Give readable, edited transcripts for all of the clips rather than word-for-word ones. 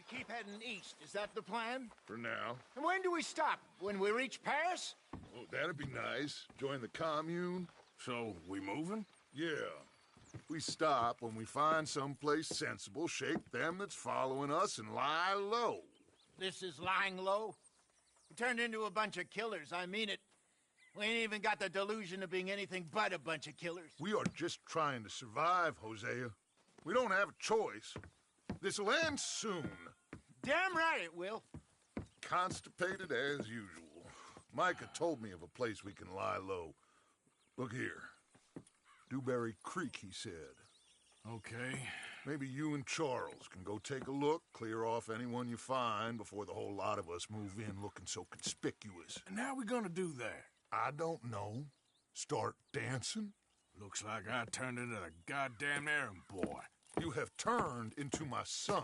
keep heading east. Is that the plan? For now. And when do we stop? When we reach Paris? Oh, that'd be nice. Join the commune. So, we moving? Yeah. We stop when we find someplace sensible, shake them that's following us, and lie low. This is lying low? We turned into a bunch of killers, I mean it. We ain't even got the delusion of being anything but a bunch of killers. We are just trying to survive, Hosea. We don't have a choice. This'll end soon. Damn right it will. Constipated as usual. Micah told me of a place we can lie low. Look here. Dewberry Creek, he said. Okay. Maybe you and Charles can go take a look, clear off anyone you find before the whole lot of us move in looking so conspicuous. And how we gonna do that? I don't know. Start dancing? Looks like I turned into the goddamn errand boy. You have turned into my son.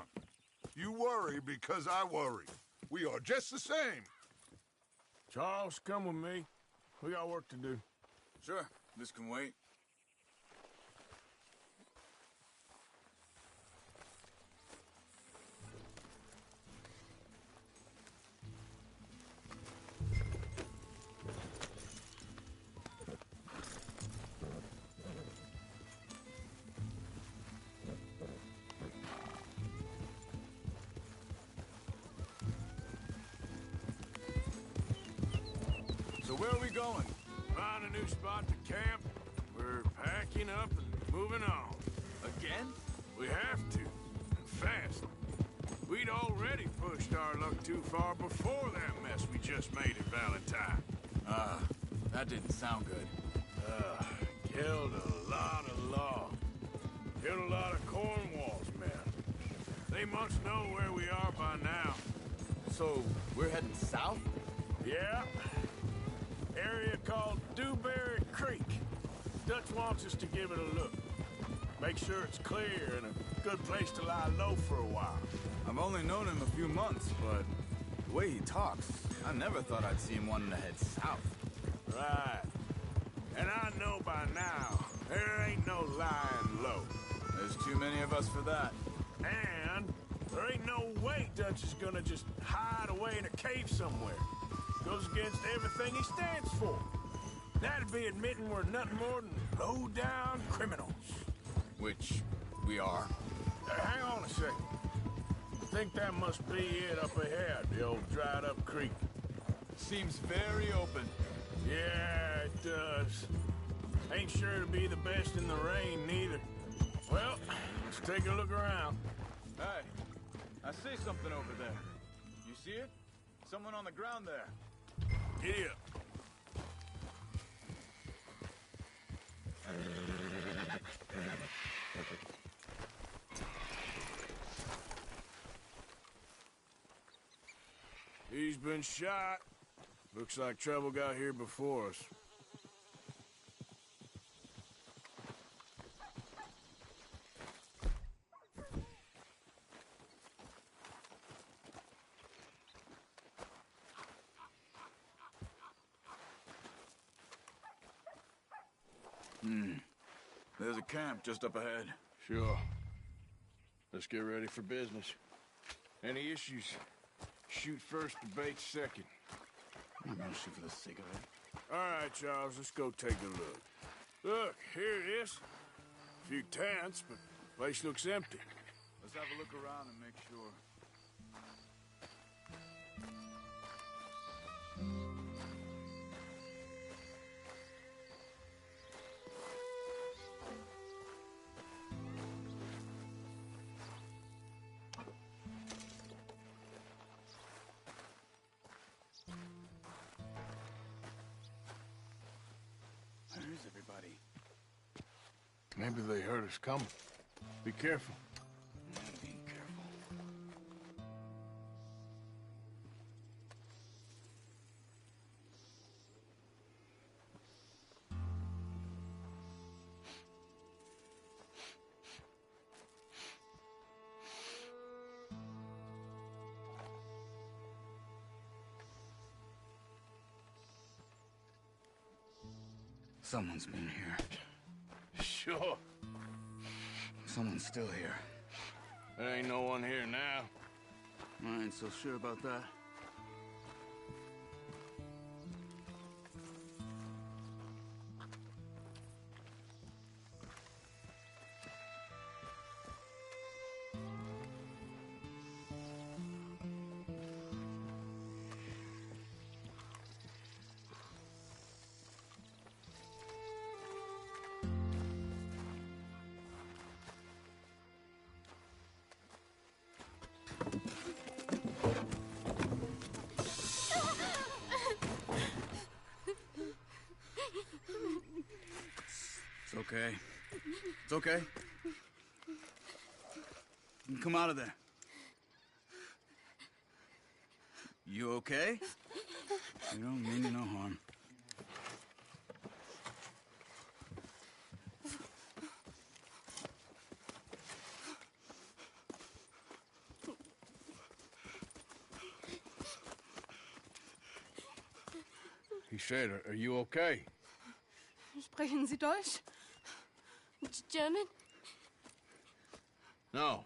You worry because I worry. We are just the same. Charles, come with me. We got work to do. Sure, this can wait. So where are we going? Find a new spot to camp. We're packing up and moving on. Again? We have to, and fast. We'd already pushed our luck too far before that mess we just made at Valentine. That didn't sound good. Killed a lot of law. Killed a lot of Cornwall's men. They must know where we are by now. So, we're heading south? Yeah. Area called Dewberry Creek. Dutch wants us to give it a look. Make sure it's clear and a good place to lie low for a while. I've only known him a few months, but the way he talks, I never thought I'd see him wanting to head south. Right. And I know by now, there ain't no lying low. There's too many of us for that. And there ain't no way Dutch is gonna just hide away in a cave somewhere. Goes against everything he stands for. That'd be admitting we're nothing more than low-down criminals. Which we are. Hang on a second. I think that must be it up ahead, the old dried-up creek. Seems very open. Yeah, it does. Ain't sure to be the best in the rain, neither. Well, let's take a look around. Hey, I see something over there. You see it? Someone on the ground there. Giddy up. He's been shot. Looks like trouble got here before us. There's a camp just up ahead. Sure. Let's get ready for business. Any issues? Shoot first, debate second. I'm gonna shoot for the sake of it. All right, Charles, let's go take a look. Look, here it is. A few tents, but the place looks empty. Let's have a look around and make sure. Where's everybody? Maybe they heard us coming. Be careful. Be careful. Someone's been here. Sure. Someone's still here. There ain't no one here now. I ain't so sure about that. It's okay. It's okay. You can come out of there. You okay? You don't mean you no harm. He said, are you okay? Sprechen Sie Deutsch? German? No.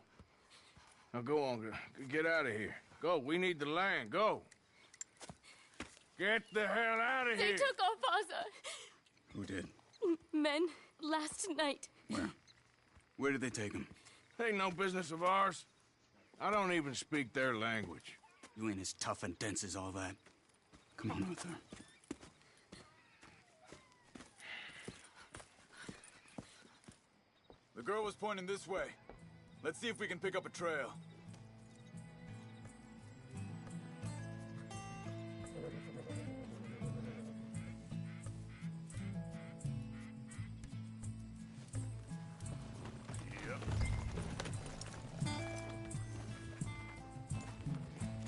Now go on, get out of here. Go, we need the land, go. Get the hell out of They here. took our father. Who did? Men, last night. Where? Where did they take him? Ain't no business of ours. I don't even speak their language. You ain't as tough and dense as all that. Come on, Arthur. The girl was pointing this way. Let's see if we can pick up a trail.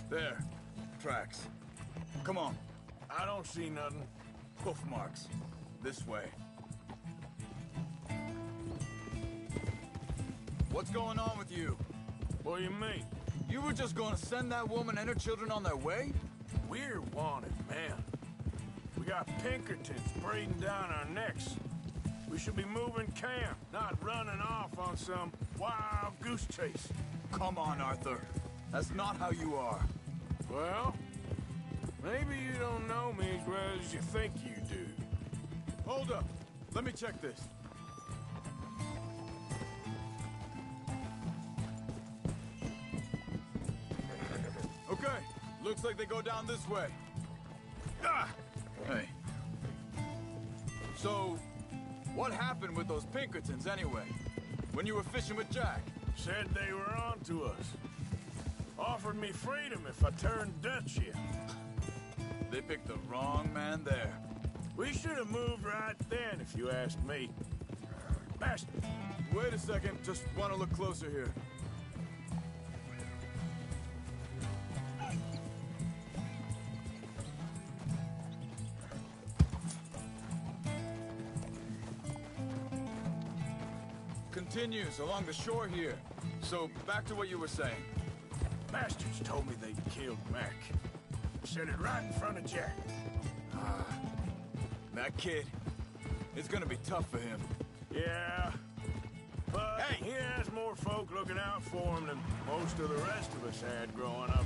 There. Tracks. Come on. I don't see nothing. Hoof marks. This way. What's going on with you? What do you mean? You were just going to send that woman and her children on their way? We're wanted, man. We got Pinkertons breathing down our necks. We should be moving camp, not running off on some wild goose chase. Come on, Arthur. That's not how you are. Well, maybe you don't know me as well as you think you do. Hold up. Let me check this. Okay. Looks like they go down this way. Ah! Hey. So, what happened with those Pinkertons anyway? When you were fishing with Jack? Said they were on to us. Offered me freedom if I turned Dutch yet. They picked the wrong man there. We should have moved right then, if you asked me. Master. Wait a second. Just want to look closer here. Continues along the shore here. So, back to what you were saying. Masters told me they'd killed Mac. Said it right in front of Jack. That kid, it's gonna be tough for him. Yeah. But hey, he has more folk looking out for him than most of the rest of us had growing up.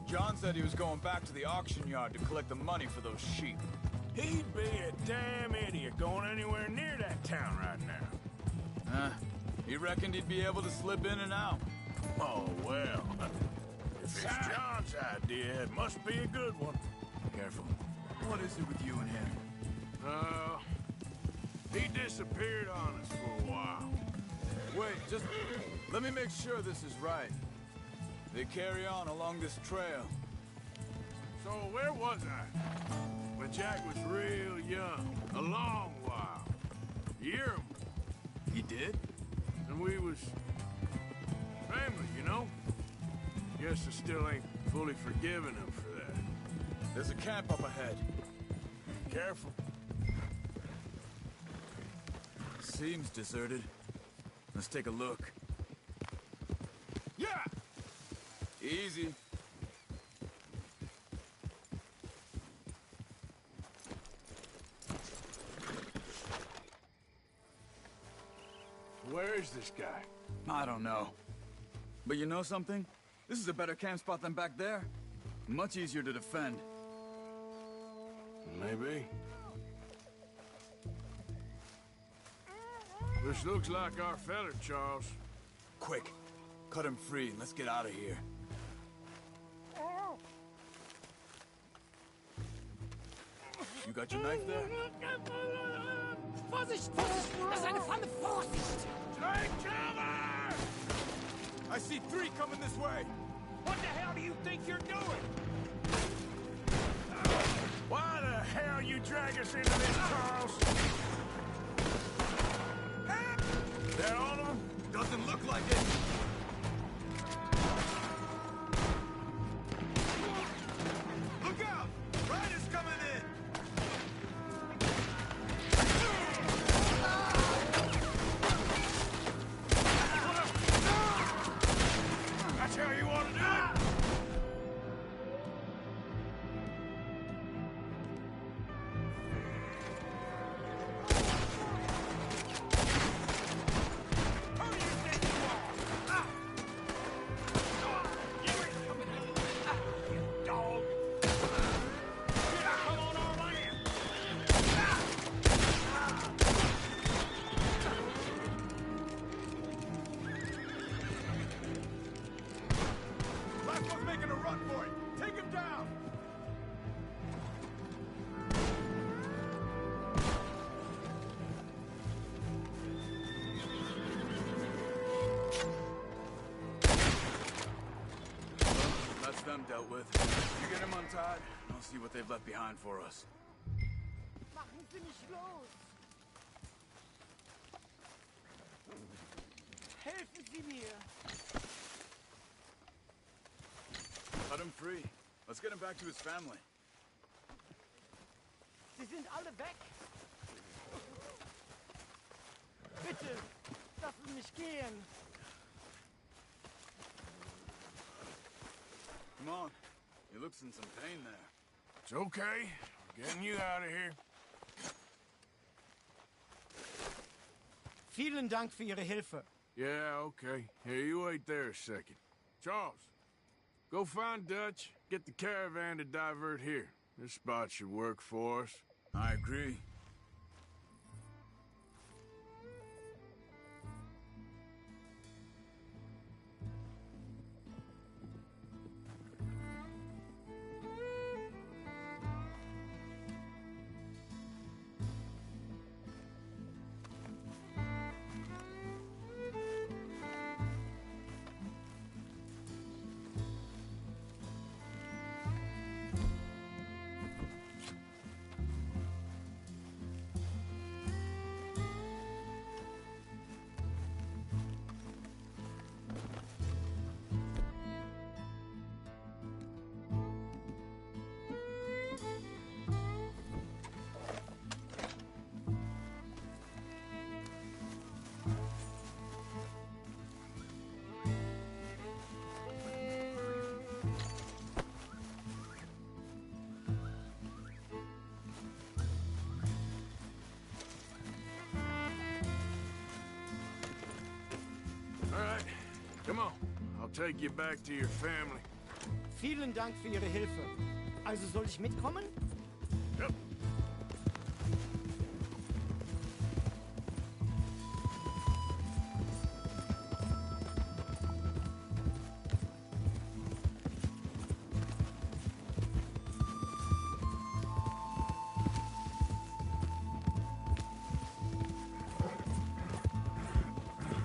John said he was going back to the auction yard to collect the money for those sheep. He'd be a damn idiot going anywhere near that town right now. He reckoned he'd be able to slip in and out. Oh, well. If it's John's idea, it must be a good one. Careful. What is it with you and him? He disappeared on us for a while. Wait, just let me make sure this is right. They carry on along this trail. So where was I? When Jack was real young. A long while. A year or more. He did? And we was family, you know? Guess I still ain't fully forgiven him for that. There's a camp up ahead. Careful. Seems deserted. Let's take a look. Yeah! Easy. Where is this guy? I don't know. But you know something? This is a better camp spot than back there. Much easier to defend. Maybe. This looks like our fella, Charles. Quick, cut him free and let's get out of here. You got your knife there? Vorsicht! Vorsicht! Das ist eine Falle! Vorsicht! Take cover! I see 3 coming this way! What the hell do you think you're doing? Why the hell you drag us into this, Charles? That all of them? Doesn't look like it! Look out! Riders coming in! That's how you want to do it? Making a run for it! Take him down! Well, that's them dealt with. You get him untied, I'll see what they've left behind for us. Machen Sie mich los! Helfen Sie mir! Cut him free. Let's get him back to his family. Sie sind alle weg! Bitte! Lassen mich gehen! Come on. He looks in some pain there. It's okay. Getting you out of here. Vielen Dank für Ihre Hilfe. Yeah, okay. Here, you wait there a second. Charles, go find Dutch. Get the caravan to divert here. This spot should work for us. I agree. All right, come on. I'll take you back to your family. Vielen Dank für Ihre Hilfe. Also soll ich mitkommen? Yep.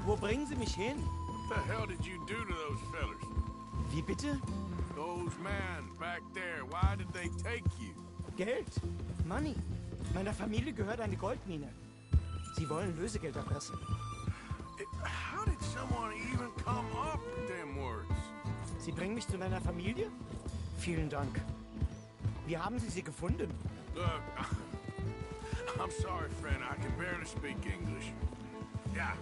Wo bringen Sie mich hin? What the hell did you do to those fellers? Wie bitte? Those men back there, why did they take you? Geld. Money. Meiner Familie gehört eine Goldmine. Sie wollen Lösegeld erpressen. How did someone even come up with them words? Sie bringen mich zu meiner Familie? Vielen Dank. Wie haben Sie sie gefunden? Look, I'm sorry, friend. I can barely speak English. Yeah.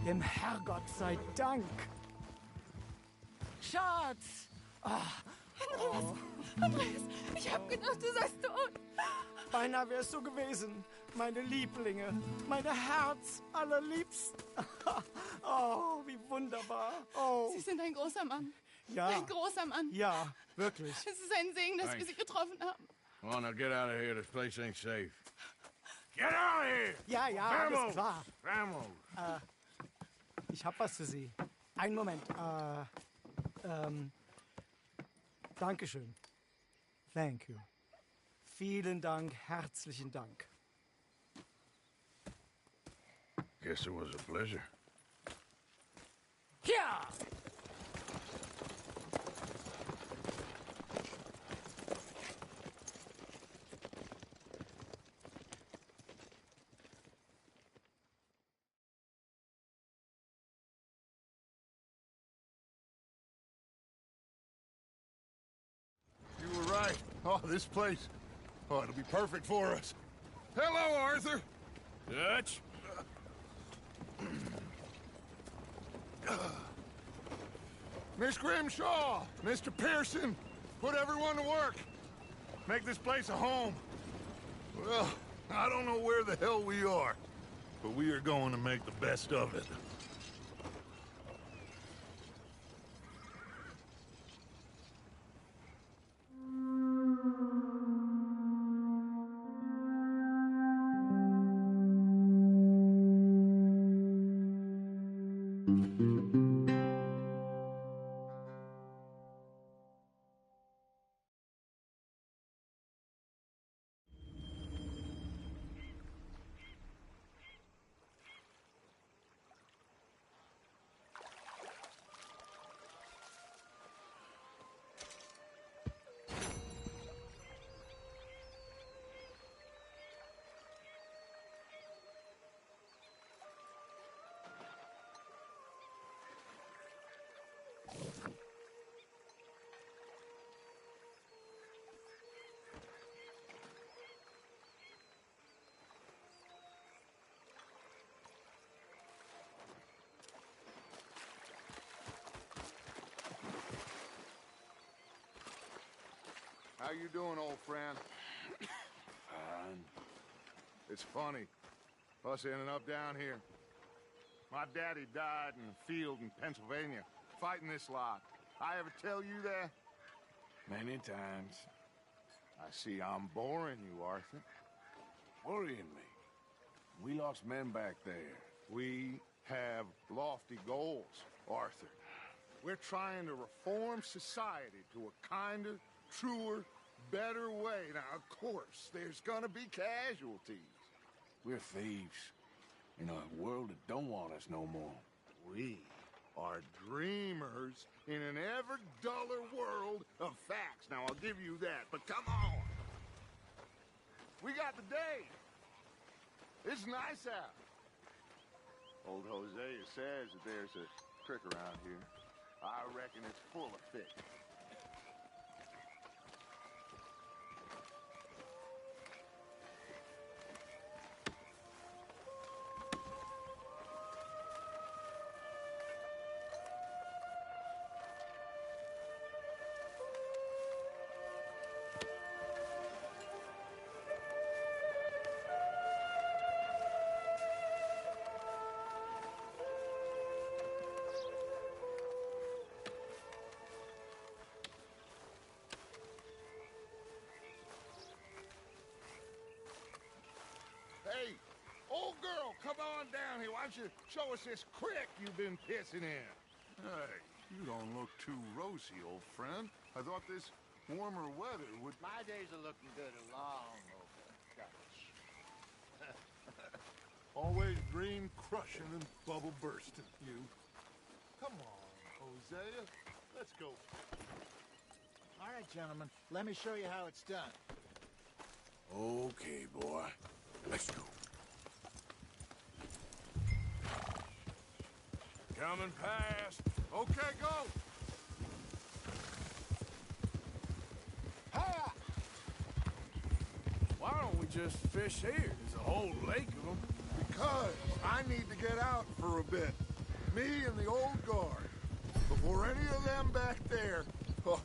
Dem Herrgott sei Dank. Schatz! Andreas, ich hab gedacht, du seist tot. Beinahe wär's so gewesen. Meine Lieblinge, meine Herz allerliebsten. Oh, wie wunderbar. Oh, Sie sind ein großer Mann. ja. Ein großer Mann. Ja, wirklich. Es ist ein Segen, dass wir Sie getroffen haben. Come on, now get out of here. This place ain't safe. Get out of here! Ja, ja, alles klar. Vamos! Ich hab was für Sie. Einen Moment. Dankeschön. Thank you. Vielen Dank, herzlichen Dank. Guess it was a pleasure. Ja! You were right. Oh, this place. Oh, it'll be perfect for us. Hello, Arthur. Dutch? Miss Grimshaw, Mr. Pearson, put everyone to work. Make this place a home. Well, I don't know where the hell we are, but we are going to make the best of it. How you doing, old friend? Fine. It's funny, us ending up down here. My daddy died in the field in Pennsylvania, fighting this lot. I ever tell you that? Many times. I see I'm boring you, Arthur. Worrying me. We lost men back there. We have lofty goals, Arthur. We're trying to reform society to a kinder, truer, better way. Now, of course, there's gonna be casualties. We're thieves. In a world that don't want us no more. We are dreamers in an ever duller world of facts. Now, I'll give you that, but come on. We got the day. It's nice out. Old Hosea says that there's a creek around here. I reckon it's full of fish. Hey, old girl, come on down here. Why don't you show us this creek you've been pissing in? Hey, you don't look too rosy, old friend. I thought this warmer weather would... My days are looking good along over, Dutch. Always dream crushing and bubble bursting, you. Come on, Hosea. Let's go. All right, gentlemen, let me show you how it's done. Okay, boy. Let's go. Coming past. Okay, go. Ha! Why don't we just fish here? There's a whole lake of them. Because I need to get out for a bit. Me and the old guard. Before any of them back there, oh,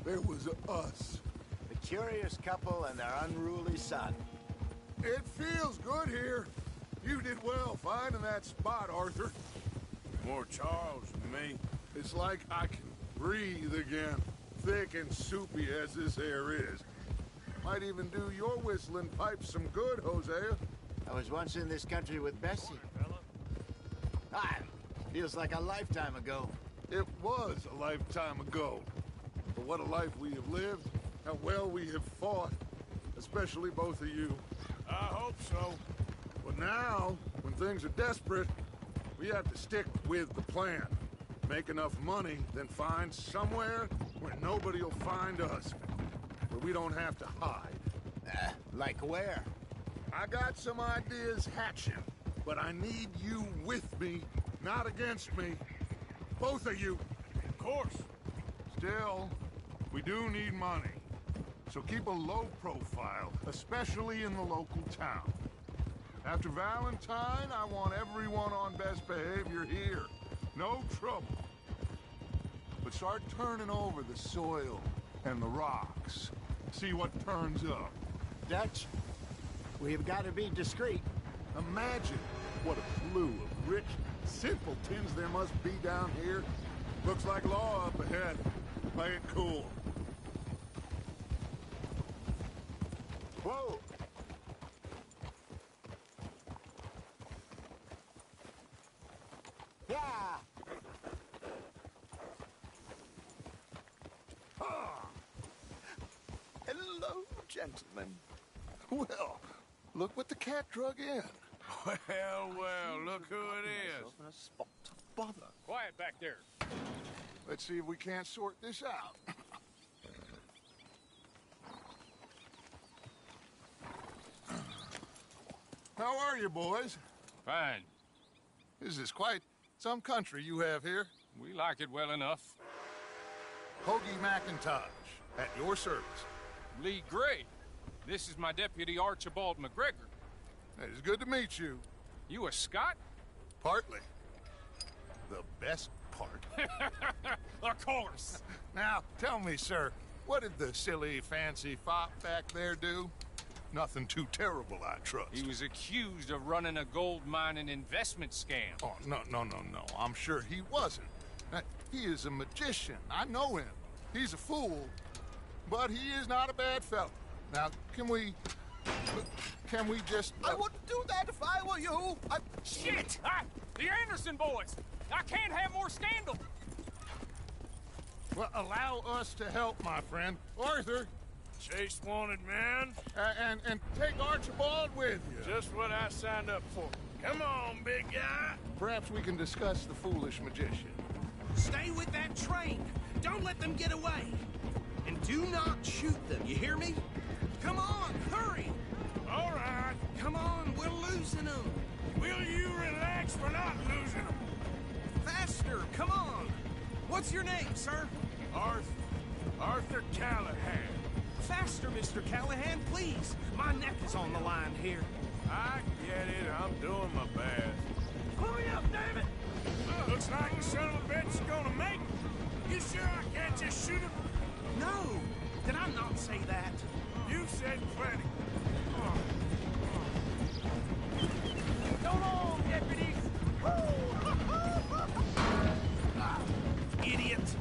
there was us. The curious couple and their unruly son. It feels good here. You did well finding that spot, Arthur. More Charles than me. It's like I can breathe again, thick and soupy as this air is. Might even do your whistling pipes some good, Hosea. I was once in this country with Bessie. Ah, feels like a lifetime ago. It was a lifetime ago. But what a life we have lived, how well we have fought, especially both of you. I hope so. But now, when things are desperate, we have to stick with the plan. Make enough money, then find somewhere where nobody will find us. Where we don't have to hide. Like where? I got some ideas hatching, but I need you with me, not against me. Both of you. Of course. Still, we do need money. So keep a low profile, especially in the local town. After Valentine, I want everyone on best behavior here. No trouble. But start turning over the soil and the rocks. See what turns up. Dutch, we've got to be discreet. Imagine what a slew of rich simpletons there must be down here. Looks like law up ahead. Play it cool. Whoa! Yeah! Hello, gentlemen. Well, look what the cat drug in. Well, look who it is. In a spot to bother. Quiet back there. Let's see if we can't sort this out. How are you, boys? Fine. This is quite some country you have here. We like it well enough. Hoagie McIntosh, at your service. Lee Gray. This is my deputy Archibald McGregor. It's good to meet you. You a Scot? Partly. The best part. Of course. Now, tell me, sir, what did the silly, fancy fop back there do? Nothing too terrible, I trust. He was accused of running a gold mining investment scam. Oh, no. I'm sure he wasn't. He is a magician. I know him. He's a fool, but he is not a bad fellow. Now, can we just... I wouldn't do that if I were you. Shit! The Anderson boys! I can't have more scandal! Well, allow us to help, my friend. Arthur, Chase wanted man. and take Archibald with you. Just what I signed up for. Come on, big guy. Perhaps we can discuss the foolish magician. Stay with that train. Don't let them get away. And do not shoot them, you hear me? Come on, hurry. All right. Come on, we're losing them. Will you relax? We're not losing them. Faster, come on. What's your name, sir? Arthur Callahan. Faster, Mr. Callahan, please. My neck is on the line here. I get it. I'm doing my best. Pull me up, damn it. Looks like the son of a bitch is gonna make it. You sure I can't just shoot him? No, did I not say that? You said plenty. Go on, deputies. Idiot.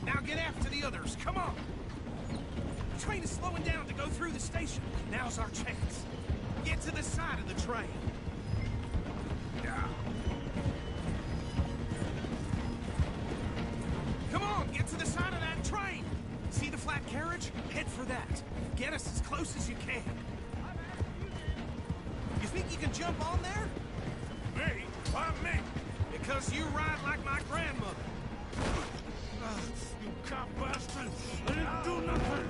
Now get after the others, come on. The train is slowing down to go through the station. Now's our chance. Get to the side of the train. Come on, get to the side of that train. See the flat carriage? Head for that. Get us as close as you can. You think you can jump on there? Me? Why me? Because you ride like my grandmother. You cop bastard! I didn't do nothing!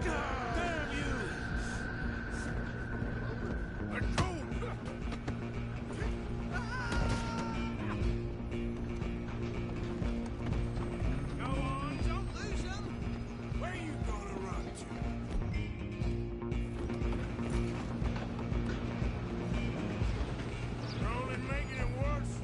God damn you! Let go! Go on, don't lose them. Where you gonna run to? You're only making it worse.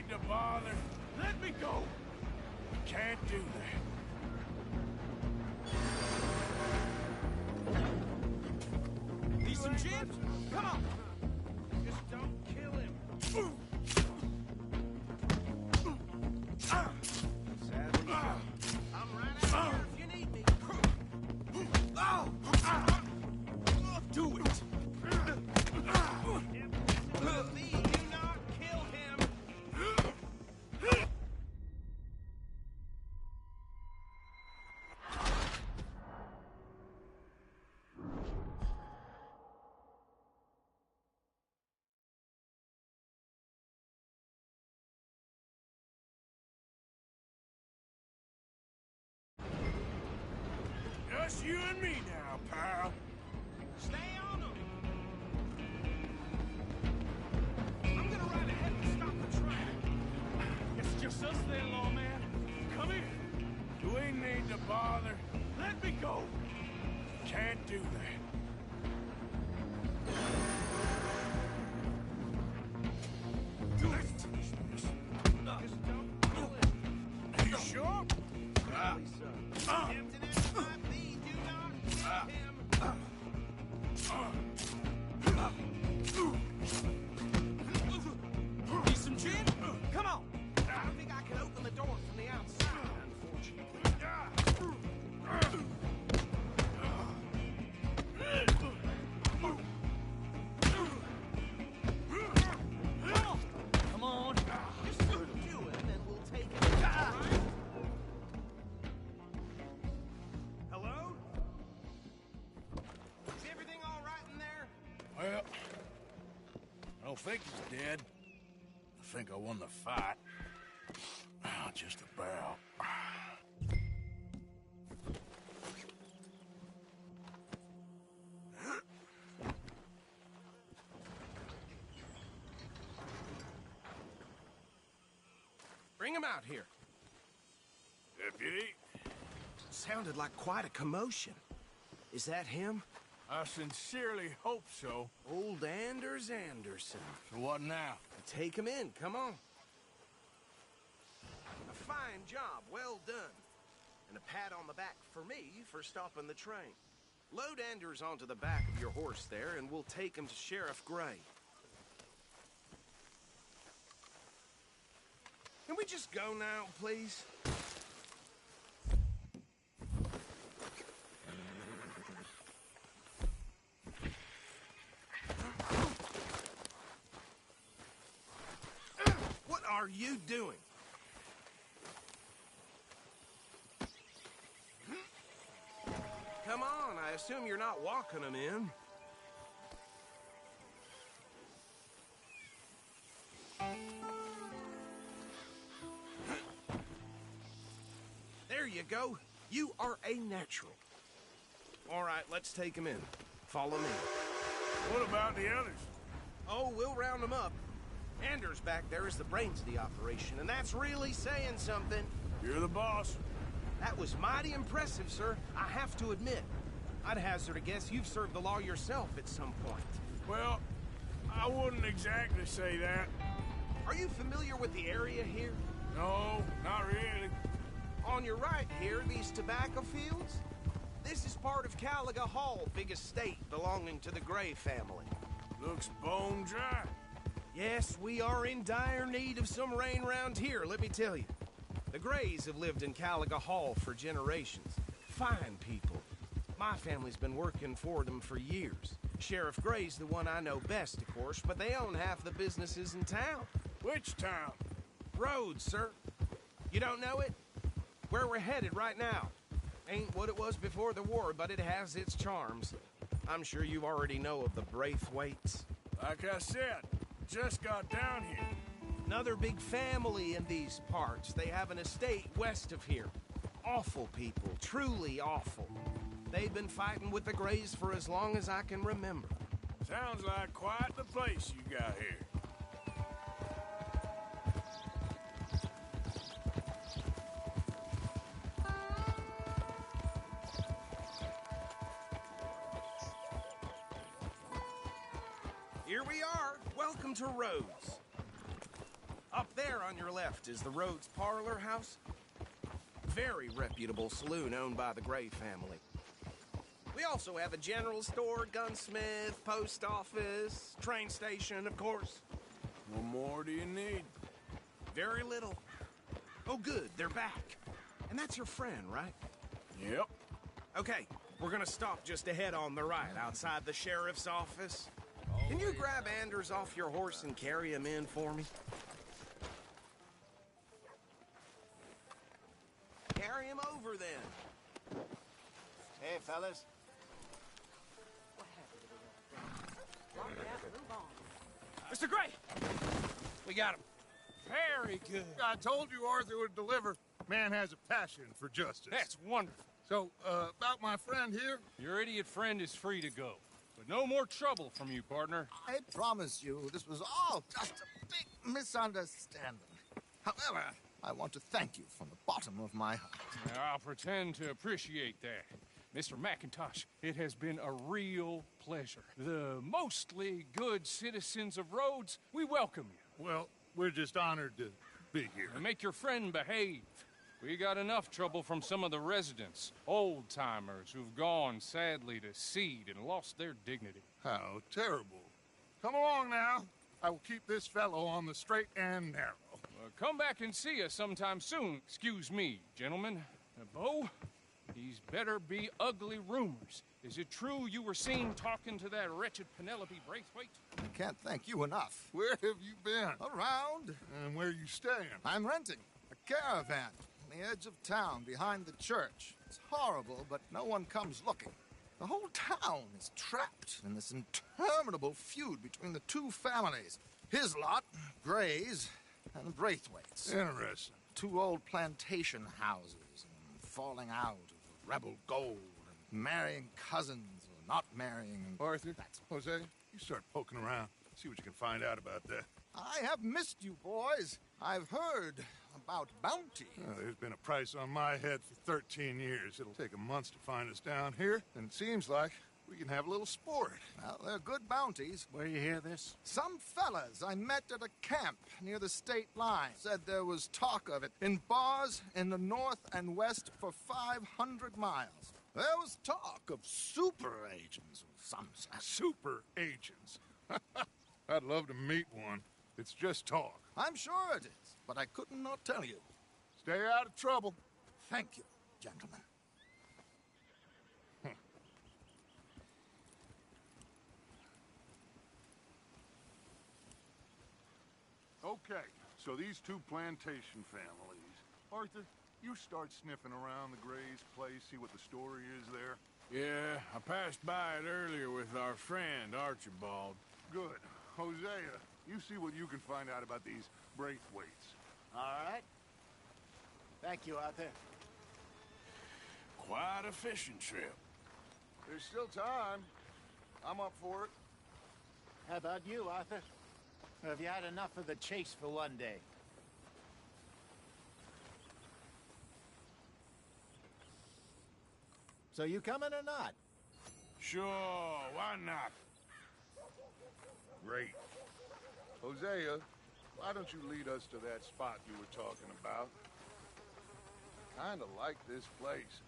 need to bother. Let me go. Can't do that. Need some gin? Come on. Just don't kill him. Sadly, I'm right out here if you need me. Do it. Me, you not kill him. Just you and me now, pal. Stay on him. I'm gonna ride ahead and stop the train. It's just us then, lawman. Come here. You ain't need to bother. Let me go. Can't do that. Do it. Just don't kill him. You sure? Captain S. Please do not kill him. Need some gin? Come on. I don't think I can open the door from the outside, unfortunately. Come on. Just do it, and we'll take it. All right? Hello? Is everything all right in there? Well, I don't think he's dead. I think I won the fight. Just about. Bring him out here. Deputy, Sounded like quite a commotion. Is that him? I sincerely hope so. Old Anders Anderson. So what now? Take him in, come on. A fine job, well done. And a pat on the back for me for stopping the train. Load Anders onto the back of your horse there, and we'll take him to Sheriff Gray. Can we just go now, please? What are you doing? Come on, I assume you're not walking them in. There you go. You are a natural. All right, let's take him in. Follow me. What about the others? Oh, we'll round them up. Anders back there is the brains of the operation, and that's really saying something. You're the boss. That was mighty impressive, sir. I have to admit. I'd hazard a guess you've served the law yourself at some point. Well, I wouldn't exactly say that. Are you familiar with the area here? No, not really. On your right here, these tobacco fields? This is part of Caliga Hall, big estate belonging to the Gray family. Looks bone dry. Yes, we are in dire need of some rain round here, let me tell you. The Grays have lived in Caliga Hall for generations. Fine people. My family's been working for them for years. Sheriff Gray's the one I know best, of course, but they own half the businesses in town. Which town? Rhodes, sir. You don't know it? Where we're headed right now. Ain't what it was before the war, but it has its charms. I'm sure you already know of the Braithwaites. Like I said, just got down here. Another big family in these parts. They have an estate west of here. Awful people, truly awful. They've been fighting with the Grays for as long as I can remember. Sounds like quite the place you got here. Here we are. Welcome to Rhodes. Up there on your left is the Rhodes Parlor House. Very reputable saloon owned by the Gray family. We also have a general store, gunsmith, post office, train station, of course. What more do you need? Very little. Oh, good, they're back. And that's your friend, right? Yep. Okay, we're gonna stop just ahead on the right, outside the sheriff's office. Can you grab Anders off your horse and carry him in for me? Carry him over, then. Hey, fellas. Mr. Gray! We got him. Very good. I told you Arthur would deliver. Man has a passion for justice. That's wonderful. So, about my friend here? Your idiot friend is free to go. But no more trouble from you, partner. I promise you, this was all just a big misunderstanding. However, I want to thank you from the bottom of my heart. I'll pretend to appreciate that. Mr. McIntosh, it has been a real pleasure. The mostly good citizens of Rhodes, we welcome you. Well, we're just honored to be here. And make your friend behave. We got enough trouble from some of the residents, old-timers who've gone, sadly, to seed and lost their dignity. How terrible. Come along now. I will keep this fellow on the straight and narrow. Come back and see us sometime soon. Excuse me, gentlemen. Bo, these better be ugly rumors. Is it true you were seen talking to that wretched Penelope Braithwaite? I can't thank you enough. Where have you been? Around. And where you staying? I'm renting a caravan on the edge of town behind the church. It's horrible, but no one comes looking. The whole town is trapped in this interminable feud between the two families. His lot, Gray's, and the Braithwaites. Interesting. Two old plantation houses, and falling out of rebel gold, and marrying cousins or not marrying. And Arthur, Jose, you start poking around. See what you can find out about that. I have missed you, boys. I've heard about bounty. There's been a price on my head for 13 years. It'll take a month to find us down here, and it seems like we can have a little sport. Well, they're good bounties. Where you hear this? Some fellas I met at a camp near the state line said there was talk of it in bars in the north and west for 500 miles. There was talk of super agents of some sort. Super agents. I'd love to meet one. It's just talk. I'm sure it is, but I could not tell you. Stay out of trouble. Thank you, gentlemen. Okay, so these two plantation families. Arthur, you start sniffing around the Gray's place, see what the story is there. Yeah, I passed by it earlier with our friend, Archibald. Good. Hosea, you see what you can find out about these Braithwaites. All right. Thank you, Arthur. Quite a fishing trip. There's still time. I'm up for it. How about you, Arthur? Or have you had enough of the chase for one day? So you coming or not? Sure, why not? Great. Hosea, why don't you lead us to that spot you were talking about? Kinda like this place.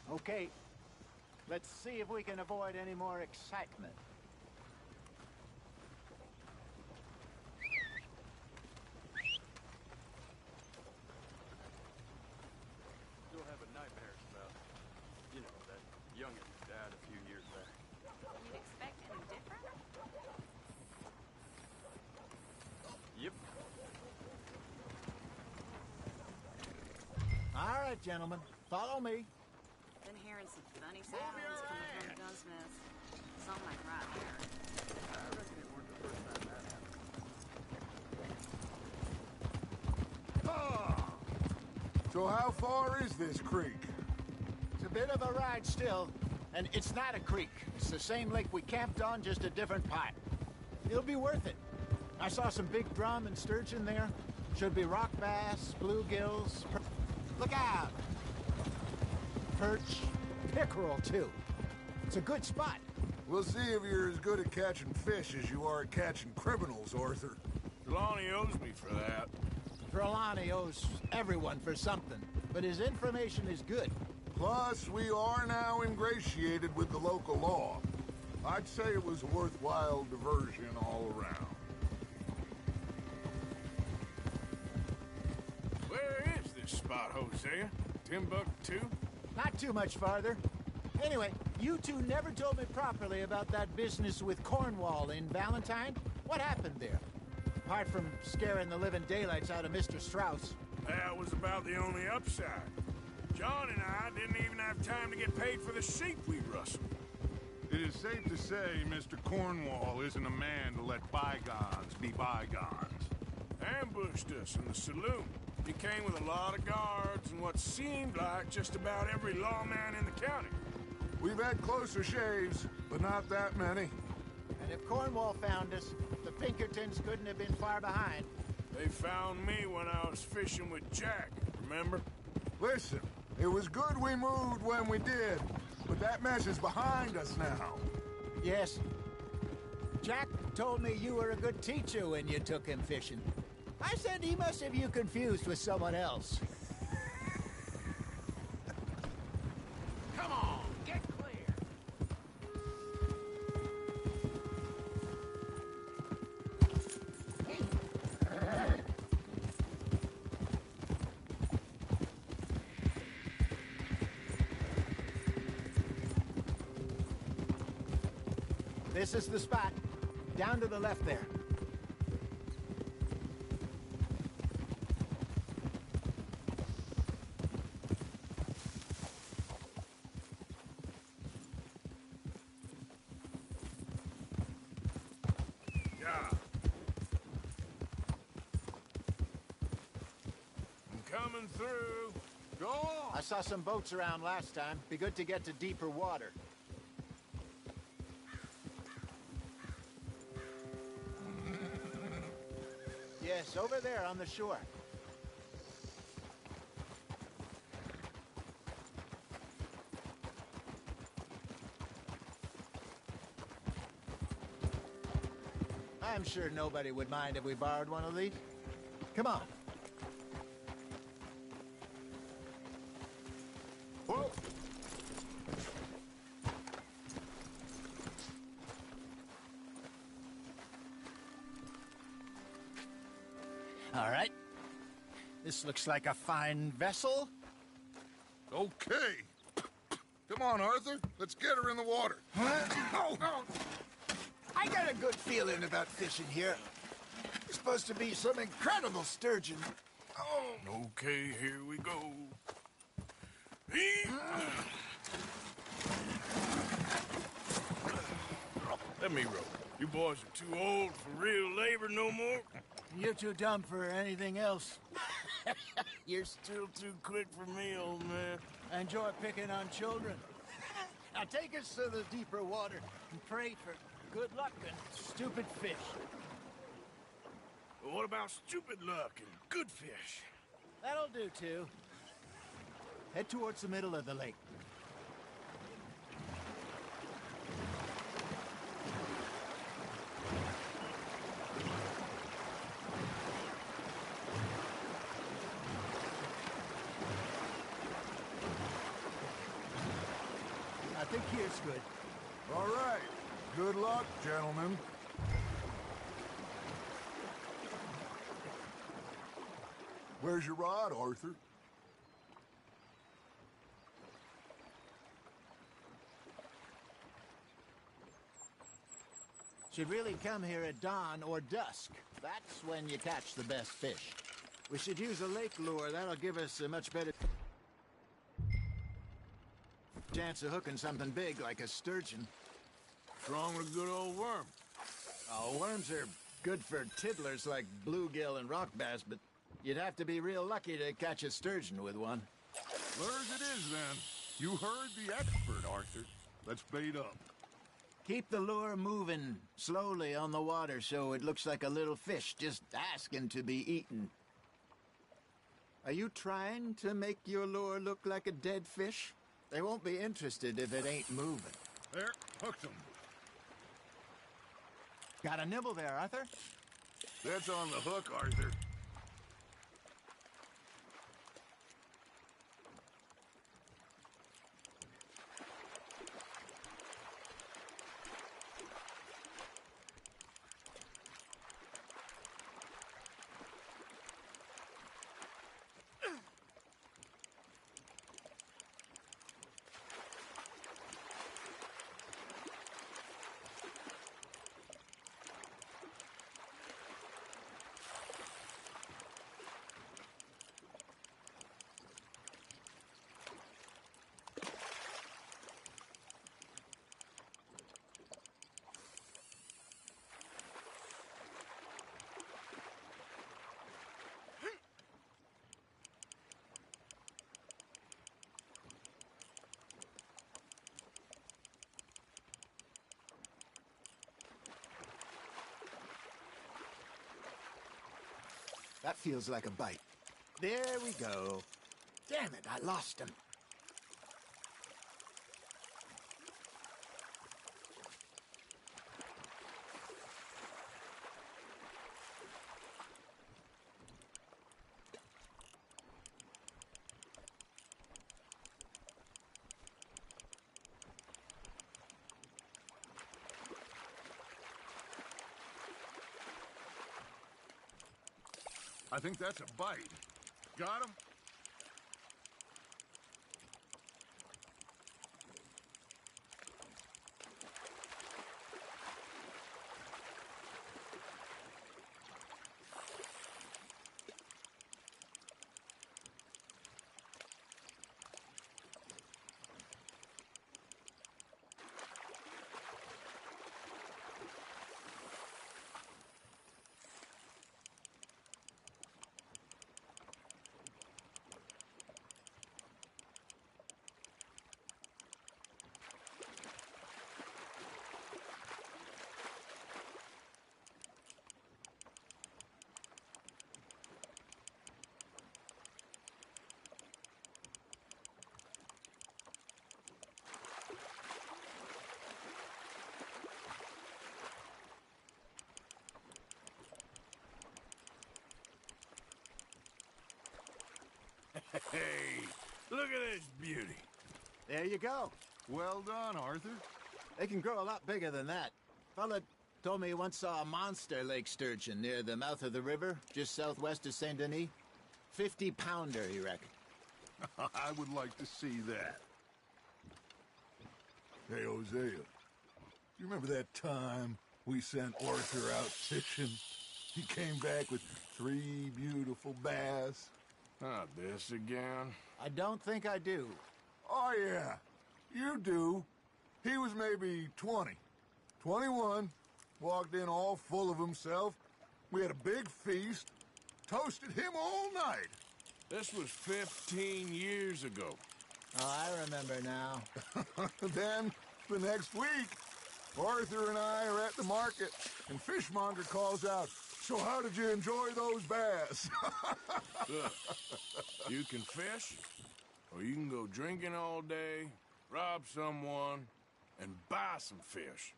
Okay. Let's see if we can avoid any more excitement. Still having nightmares about, you know, that youngin' who died a few years back. You'd expect any different? Yep. All right, gentlemen. Follow me. Been hearing some funny sounds coming from the gunsmiths. Something like right here. I reckon it weren't the first time that happened. So how far is this creek? It's a bit of a ride still, and it's not a creek. It's the same lake we camped on, just a different part. It'll be worth it. I saw some big drum and sturgeon there. Should be rock bass, bluegills. Look out! Perch, pickerel, too. It's a good spot. We'll see if you're as good at catching fish as you are at catching criminals, Arthur. Trelawney owes me for that. Trelawney owes everyone for something, but his information is good. Plus, we are now ingratiated with the local law. I'd say it was a worthwhile diversion all around. Where is this spot, Hosea? Timbuktu? Not too much farther. Anyway, you two never told me properly about that business with Cornwall in Valentine. What happened there? Apart from scaring the living daylights out of Mr. Strauss. That was about the only upside. John and I didn't even have time to get paid for the sheep we rustled. It is safe to say Mr. Cornwall isn't a man to let bygones be bygones. Ambushed us in the saloon. He came with a lot of guards and what seemed like just about every lawman in the county. We've had closer shaves, but not that many. And if Cornwall found us, the Pinkertons couldn't have been far behind. They found me when I was fishing with Jack, remember? Listen, it was good we moved when we did, but that mess is behind us now. Yes. Jack told me you were a good teacher when you took him fishing. I said he must have you confused with someone else. Come on, get clear! This is the spot. Down to the left there. Yeah. I'm coming through. Go on! I saw some boats around last time. Be good to get to deeper water. Yes, over there on the shore. I'm sure nobody would mind if we borrowed one of these. Come on. Whoa! All right. This looks like a fine vessel. Okay. Come on, Arthur. Let's get her in the water. Oh. I got a good feeling about fishing here. It's supposed to be some incredible sturgeon. Oh. Okay, here we go. Let me row. You boys are too old for real labor no more. You're too dumb for anything else. You're still too quick for me, old man. I enjoy picking on children. Now take us to the deeper water and pray for good luck and stupid fish. But what about stupid luck and good fish? That'll do, too. Head towards the middle of the lake. I think here's good. All right. Good luck, gentlemen. Where's your rod, Arthur? Should really come here at dawn or dusk. That's when you catch the best fish. We should use a lake lure. That'll give us a much better chance of hooking something big like a sturgeon. What's wrong with a good old worm? Oh, worms are good for tiddlers like bluegill and rock bass, but you'd have to be real lucky to catch a sturgeon with one. Where's it is, then? You heard the expert, Arthur. Let's bait up. Keep the lure moving slowly on the water so it looks like a little fish just asking to be eaten. Are you trying to make your lure look like a dead fish? They won't be interested if it ain't moving. There, hooked him. Got a nibble there, Arthur? That's on the hook, Arthur. That feels like a bite. There we go. Damn it, I lost him. I think that's a bite. Got him? Hey, look at this beauty. There you go. Well done, Arthur. They can grow a lot bigger than that. Fella told me he once saw a monster lake sturgeon near the mouth of the river, just southwest of Saint Denis. 50-pounder, he reckoned. I would like to see that. Hey, Hosea, you remember that time we sent Arthur out fishing? He came back with 3 beautiful bass. Not this again. I don't think I do. Oh, yeah, you do. He was maybe 20, 21, walked in all full of himself. We had a big feast, toasted him all night. This was 15 years ago. Oh, I remember now. Then, the next week, Arthur and I are at the market, and Fishmonger calls out, "So how did you enjoy those bass?" Look, you can fish, or you can go drinking all day, rob someone, and buy some fish.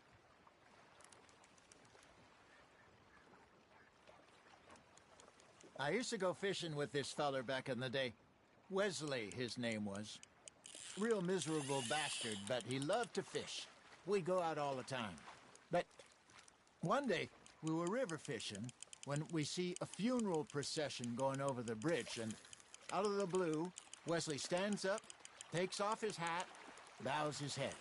I used to go fishing with this feller back in the day. Wesley, his name was. Real miserable bastard, but he loved to fish. We'd go out all the time. But one day, we were river fishing when we see a funeral procession going over the bridge, and out of the blue, Wesley stands up, takes off his hat, bows his head.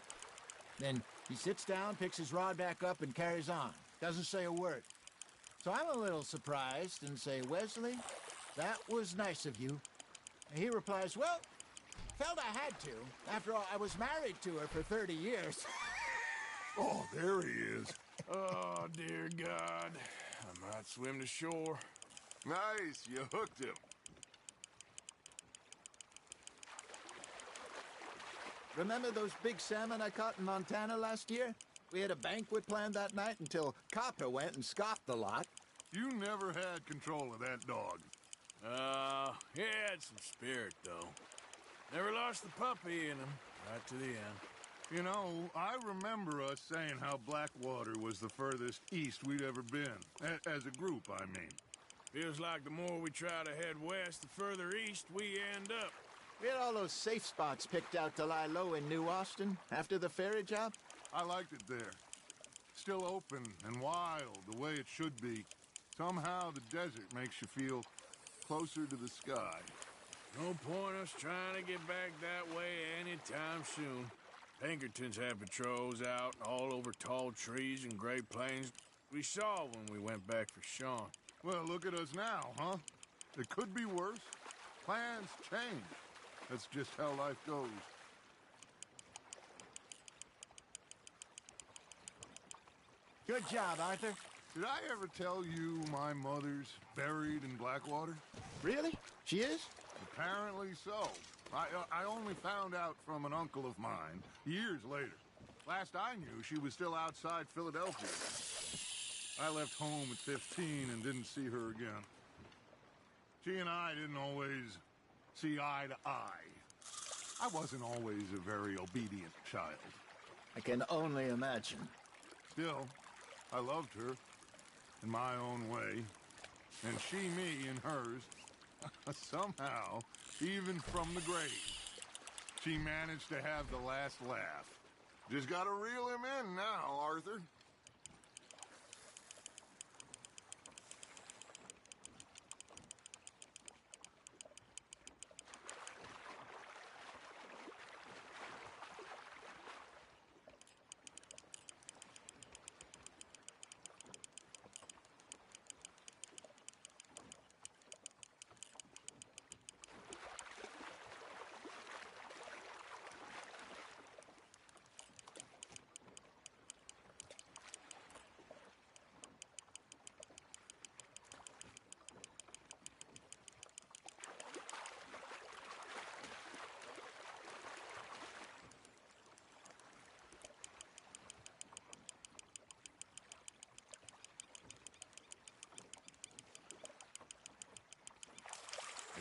Then he sits down, picks his rod back up, and carries on. Doesn't say a word. So I'm a little surprised and say, "Wesley, that was nice of you." And he replies, "Well, felt I had to. After all, I was married to her for 30 years. Oh, there he is. Oh, dear God. I might swim to shore. Nice, you hooked him. Remember those big salmon I caught in Montana last year? We had a banquet planned that night until Copper went and scoffed the lot. You never had control of that dog. He had some spirit, though. Never lost the puppy in him, right to the end. You know, I remember us saying how Blackwater was the furthest east we'd ever been. As a group, I mean. Feels like the more we try to head west, the further east we end up. We had all those safe spots picked out to lie low in New Austin after the ferry job. I liked it there. Still open and wild, the way it should be. Somehow the desert makes you feel closer to the sky. No point us trying to get back that way anytime soon. Pinkertons had patrols out all over tall trees and Great Plains. We saw when we went back for Sean. Well, look at us now, huh? It could be worse. Plans change. That's just how life goes. Good job, Arthur. Did I ever tell you my mother's buried in Blackwater? Really? She is? Apparently so. I only found out from an uncle of mine years later. Last I knew, she was still outside Philadelphia. I left home at 15 and didn't see her again. She and I didn't always see eye to eye. I wasn't always a very obedient child. I can only imagine. Still, I loved her in my own way, and she me in hers. Somehow, even from the grave, she managed to have the last laugh. Just gotta reel him in now, Arthur.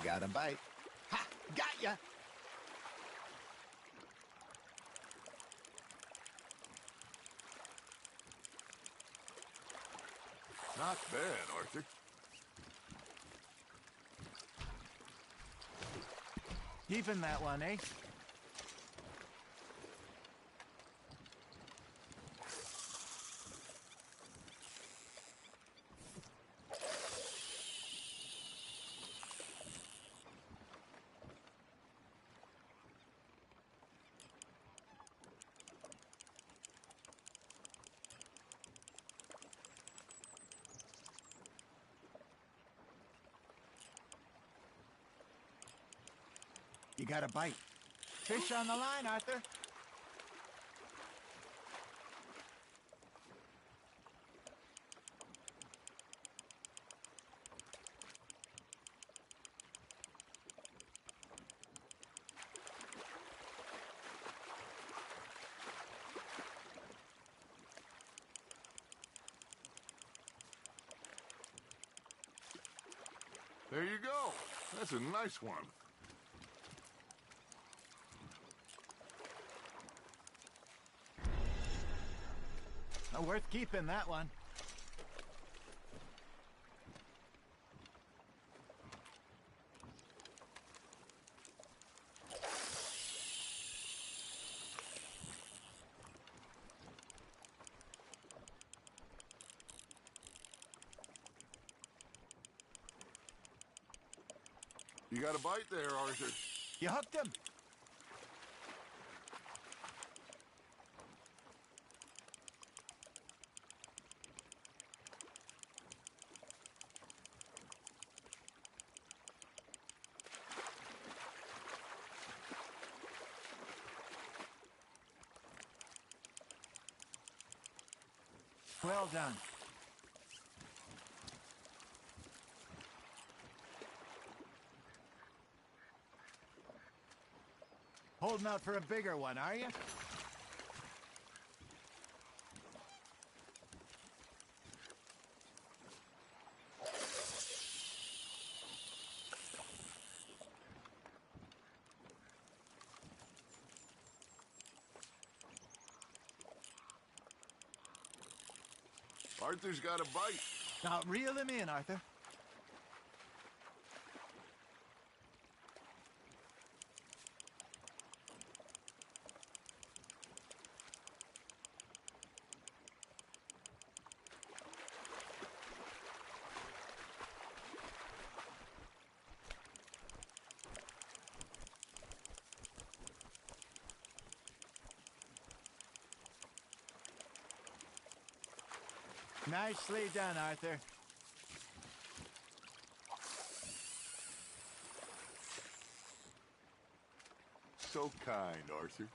I got a bite. Ha! Got ya! Not bad, Arthur. Keeping that one, eh? You got a bite. Fish on the line, Arthur. There you go. That's a nice one. Worth keeping, that one. You got a bite there, Arthur. You hooked him. Well done. Holding out for a bigger one, are you? Arthur's got a bite. Now reel him in, Arthur. Nicely done, Arthur. So kind, Arthur.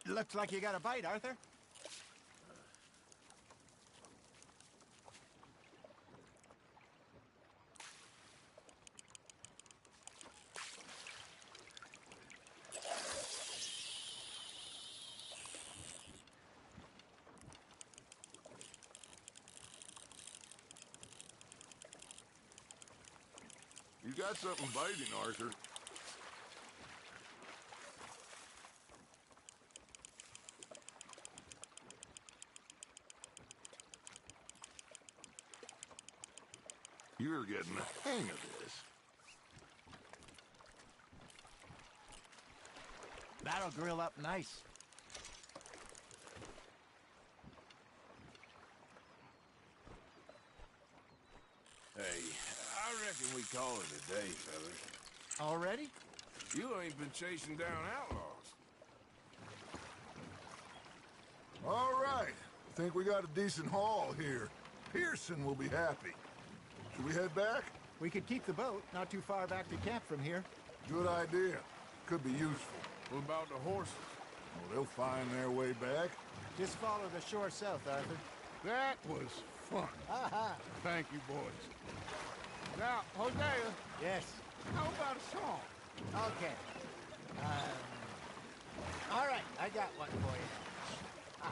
Looks like you got a bite, Arthur. You got something biting, Arthur. You're getting the hang of this. That'll grill up nice. Hey, I reckon we call it a day, fellas. Already? You ain't been chasing down outlaws. All right. I think we got a decent haul here. Pearson will be happy. Should we head back? We could keep the boat not too far back to camp from here. Good idea. Could be useful. What about the horses? Well, they'll find their way back. Just follow the shore south, Arthur. That was fun. Thank you, boys. Now, Hosea, Yes. how about a song? Okay. All right, I got one for you. I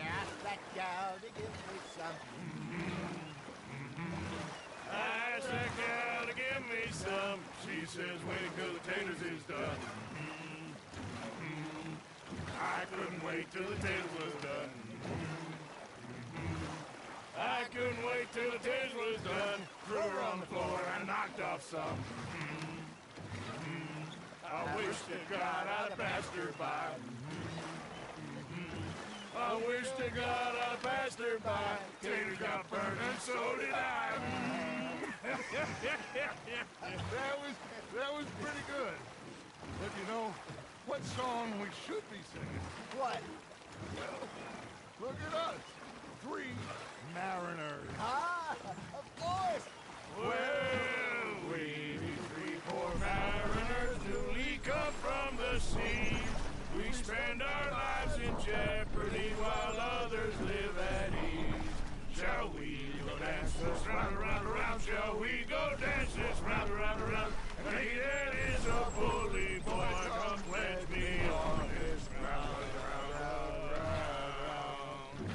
asked that gal to give me some. I asked that gal to give me some. She says waiting till the taters is done. I couldn't wait till the taters was done. I couldn't wait till the taters was done. Threw her on the floor and knocked off some. I wish to God I'd passed her by. I wish to God I'd passed her by. Taters got burned and so did I. That was pretty good. But you know, what song we should be singing? What? Look at us. 3 mariners. Ah, of course. Well, we 3 poor mariners newly come from the sea. We spend our lives in jeopardy while others live at ease. Shall we go dance this round, around, around? Shall we go dance this round, around, around? And he that is a bully boy, come pledge me on his ground, round, round.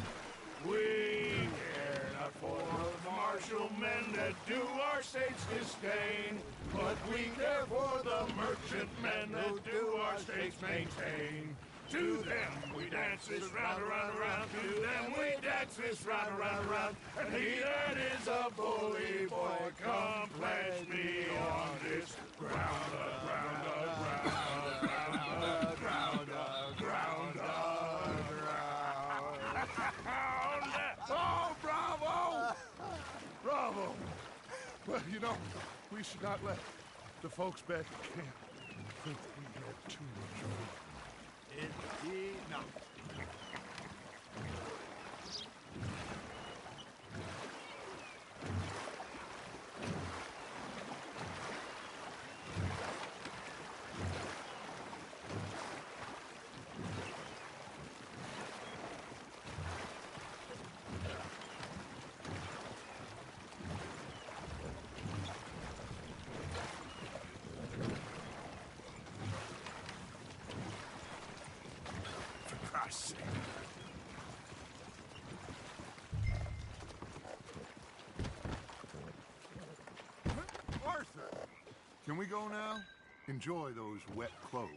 We care not for the martial men that do our state's disdain, but we care for the merchant men that do our state's maintain. To them we dance this round, around, around. To them we dance this round, around, around. And he that is a bully boy, come pledge me on this ground, ground, ground, ground, ground, ground, ground. Oh, bravo! Bravo! Well, you know, we should not let the folks back at camp think we had too much of it. Indeed not. sake. Arthur! Can we go now? Enjoy those wet clothes.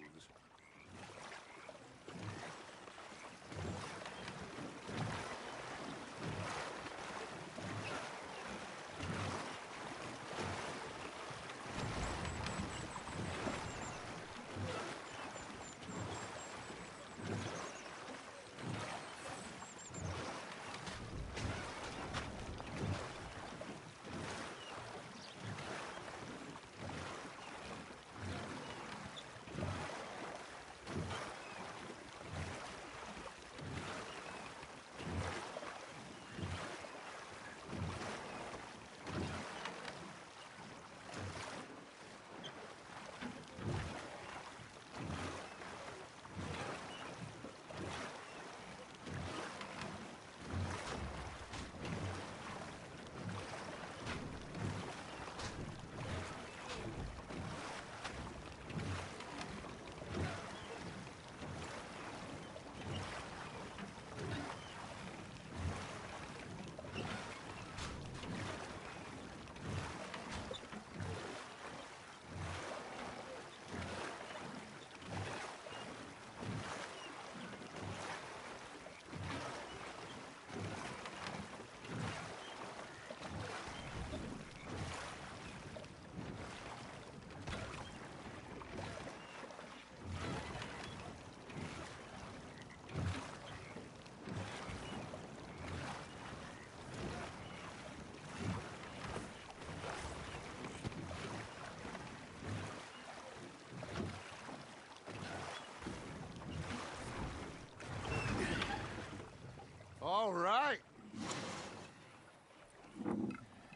All right.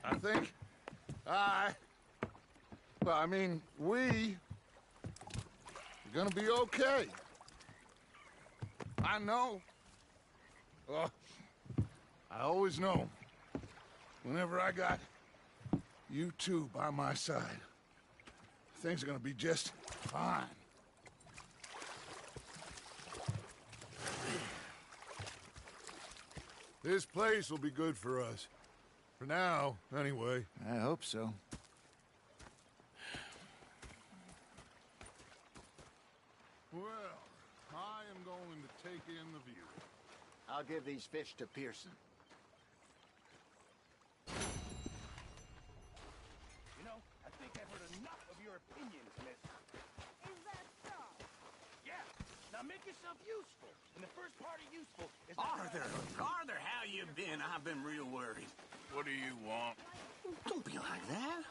I think we are gonna be okay. I know. I always know. Whenever I got you two by my side, things are gonna be just fine. This place will be good for us. For now, anyway. I hope so. Well, I am going to take in the view. I'll give these fish to Pearson. You know, I think I've heard enough of your opinions, miss. Is that so? Yeah. Now make yourself useful. And the first part of useful is... Arthur, how you been? I've been real worried. What do you want? Don't be like that.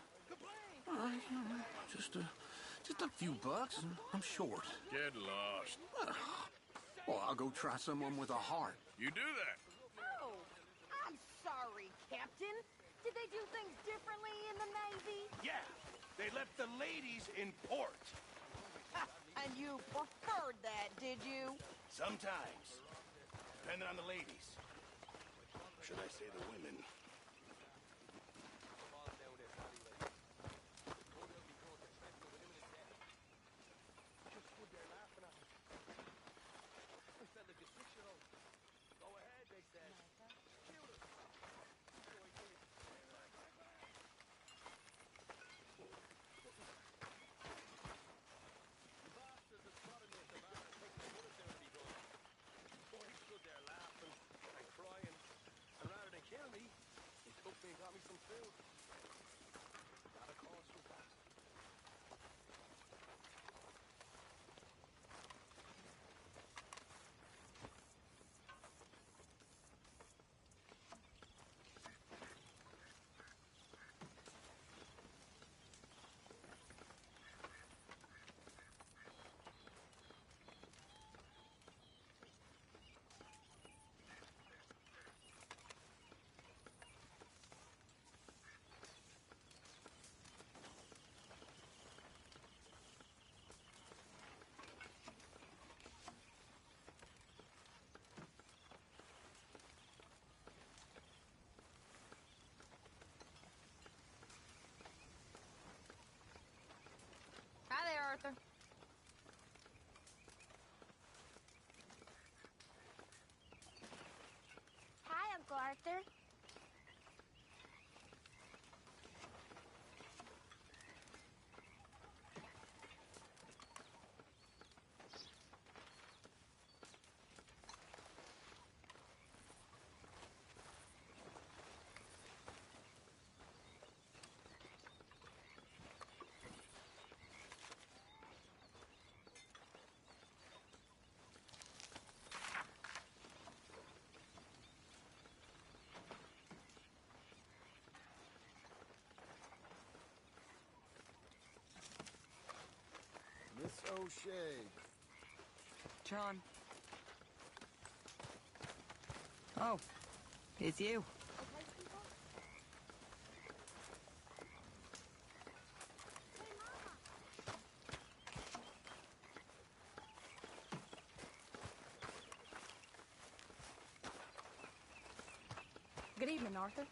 Just a few bucks, and I'm short. Get lost. Well, I'll go try someone with a heart. You do that. Oh, I'm sorry, Captain. Did they do things differently in the Navy? Yeah. They left the ladies in port. And you preferred that, did you? Sometimes. Depending on the ladies. Should I say the women? Miss O'Shea. John. Oh, it's you. Good evening, Arthur.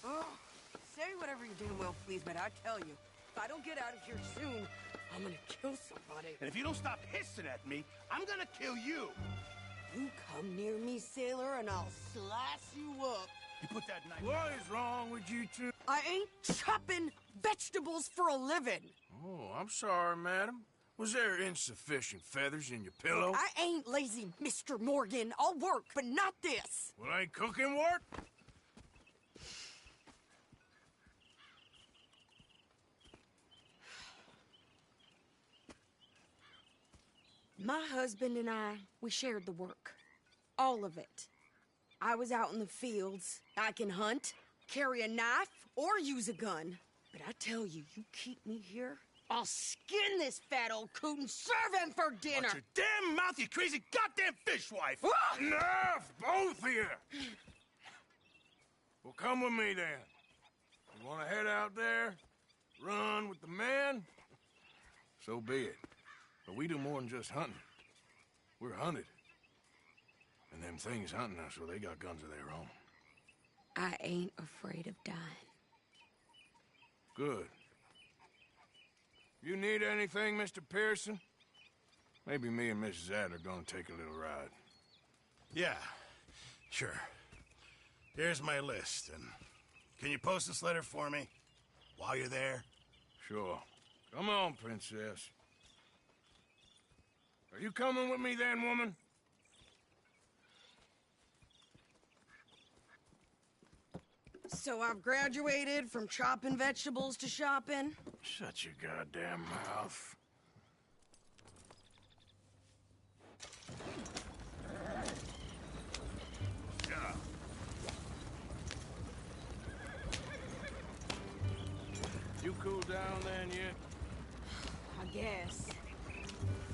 Oh, say whatever you damn well please, but I tell you, if I don't get out of here soon, I'm gonna kill somebody. And if you don't stop hissing at me, I'm gonna kill you. You come near me, sailor, and I'll slice you up. You put that knife... What is wrong with you two? I ain't chopping vegetables for a living. Oh, I'm sorry, madam. Was there insufficient feathers in your pillow? I ain't lazy, Mr. Morgan. I'll work, but not this. Well, ain't cooking work? My husband and I, we shared the work. All of it. I was out in the fields. I can hunt, carry a knife, or use a gun. But I tell you, you keep me here, I'll skin this fat old coot and serve him for dinner. Watch your damn mouth, you crazy goddamn fishwife! Ah! Enough, both of you! Well, come with me, then. You want to head out there, run with the men? So be it. But we do more than just hunting. We're hunted. And them things hunting us, well, they got guns of their own. I ain't afraid of dying. Good. You need anything, Mr. Pearson? Maybe me and Mrs. Ad are gonna take a little ride. Yeah, sure. Here's my list, and can you post this letter for me while you're there? Sure. Come on, princess. Are you coming with me then, woman? So I've graduated from chopping vegetables to shopping. Shut your goddamn mouth. Shut up. You cool down then yet? I guess.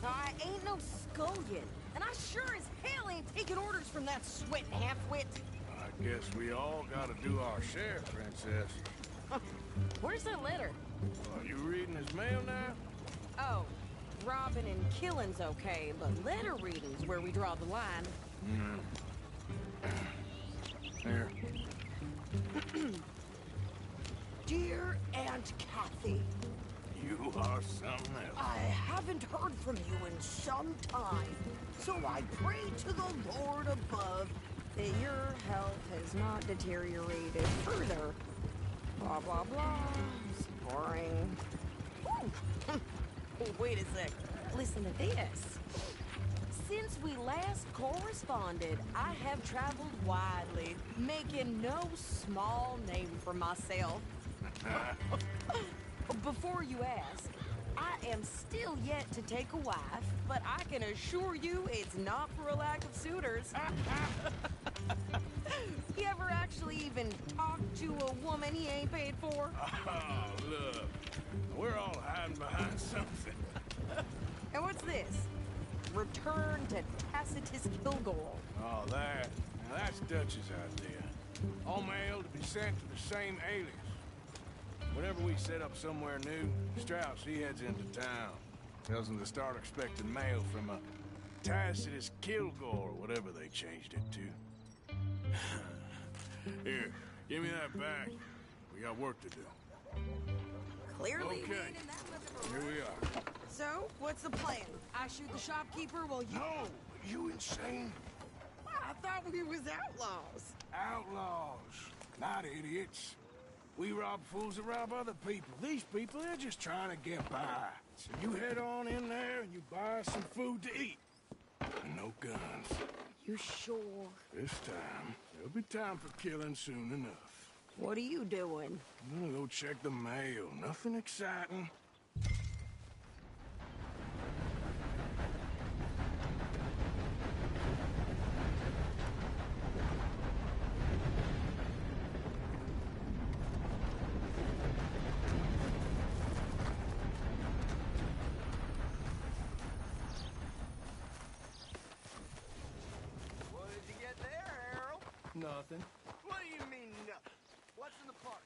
I ain't no scullion, and I sure as hell ain't taking orders from that sweating half-wit. I guess we all gotta do our share, princess. Where's that letter? Are you reading his mail now? Oh, robbing and killing's okay, but letter reading's where we draw the line. Here. Dear Aunt Kathy, You are something else. I haven't heard from you in some time, so I pray to the Lord above that your health has not deteriorated further. Blah, blah, blah. It's boring. Ooh. Wait a sec. Listen to this. Since we last corresponded, I have traveled widely, making no small name for myself. Before you ask, I am still yet to take a wife, but I can assure you it's not for a lack of suitors. You ever actually even talked to a woman he ain't paid for? Oh, look. We're all hiding behind something. And what's this? Return to Tacitus Kilgore. Oh, that. Now, that's Dutch's idea. All mail to be sent to the same alias. Whenever we set up somewhere new, Strauss, he heads into town. Tells them to start expecting mail from a Tacitus Kilgore, or whatever they changed it to. Here, give me that back. We got work to do. Clearly, we Okay. ain't in that much of a Here we are. So, what's the plan? I shoot the shopkeeper while you... No! You insane? I thought we was outlaws. Outlaws, not idiots. We rob fools that rob other people. These people, they're just trying to get by. So you head on in there and you buy some food to eat. And no guns. You sure? This time, there'll be time for killing soon enough. What are you doing? I'm gonna go check the mail. Nothing exciting. nothing. What do you mean, nothing? What's in the park?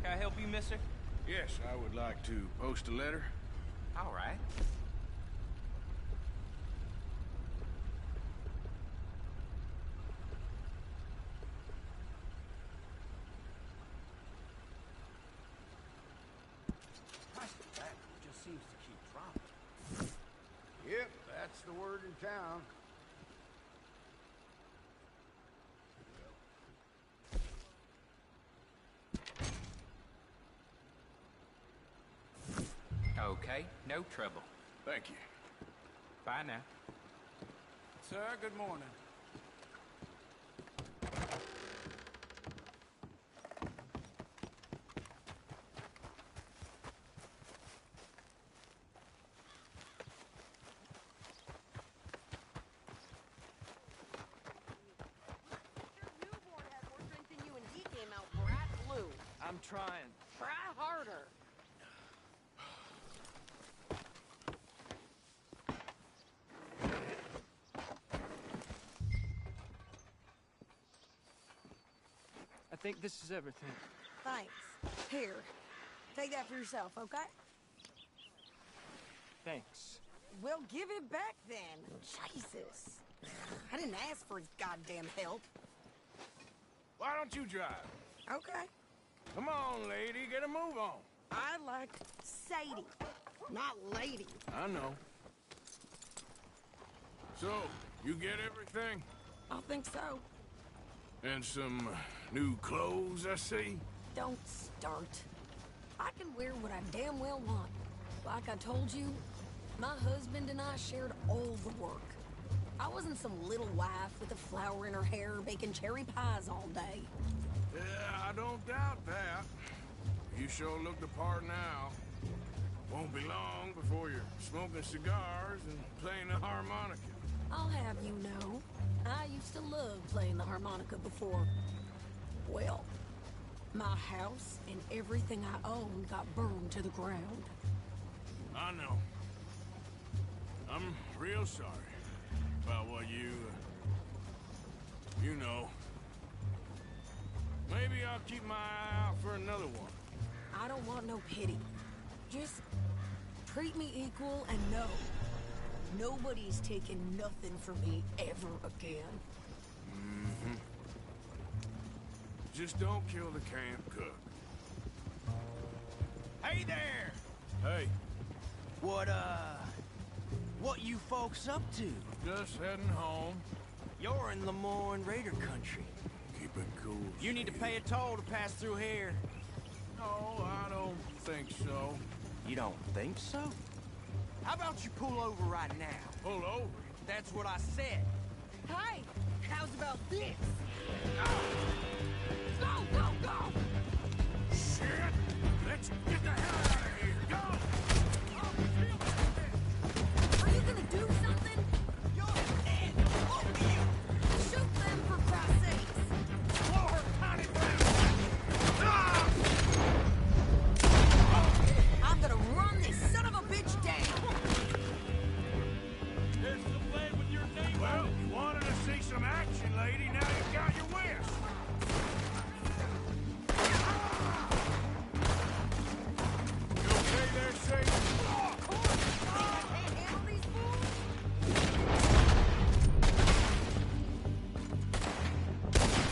Can I help you, mister? Yes, I would like to post a letter. All right. Price of that just seems to keep dropping. Yep, that's the word in town. Okay, no trouble. Thank you. Bye now. Sir, good morning. I'm trying. Try harder. I think this is everything. Thanks. Here, take that for yourself, okay? Thanks. We'll give it back then. Jesus. I didn't ask for his goddamn help. Why don't you drive? Okay. Come on, lady, get a move on. I like Sadie, not lady. I know. So, you get everything? I think so. And some new clothes, I see? Don't start. I can wear what I damn well want. Like I told you, my husband and I shared all the work. I wasn't some little wife with a flower in her hair baking cherry pies all day. Yeah, I don't doubt that. You sure look the part now. Won't be long before you're smoking cigars and playing the harmonica. I'll have you know, I used to love playing the harmonica before. Well, my house and everything I owned got burned to the ground. I know. I'm real sorry about what you know. Maybe I'll keep my eye out for another one. I don't want no pity. Just treat me equal and know nobody's taking nothing from me ever again. Mm-hmm. Just don't kill the camp cook. Hey there! Hey, What you folks up to? just heading home. You're in Lemoyne Raider country. Keep it cool. You need to pay a toll to pass through here. No, I don't think so. You don't think so? How about you pull over right now? Pull over. That's what I said. Hey, how's about this? Ah. Go, go, go! Shit! Let's get the hell out of here! Go! Are you gonna do something? You're dead! Both of you! Shoot them for Christ's sakes! Blow her tiny brain! Ah! I'm gonna run this son of a bitch down! There's some lead with your name. Well, you wanted to see some action, lady. Now you've got your wish. You okay there, Sadie? Can't handle these fools?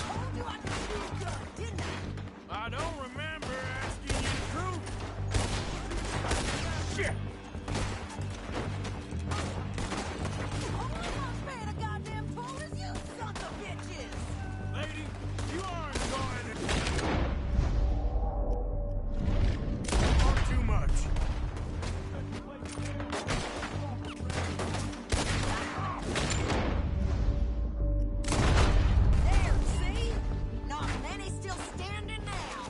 Told you I could do good, didn't I? I don't remember asking you the truth. Shit! All I'm paying a goddamn toll is you sons of bitches! Lady, you aren't going to... Or too much. There, see? Not many still standing now.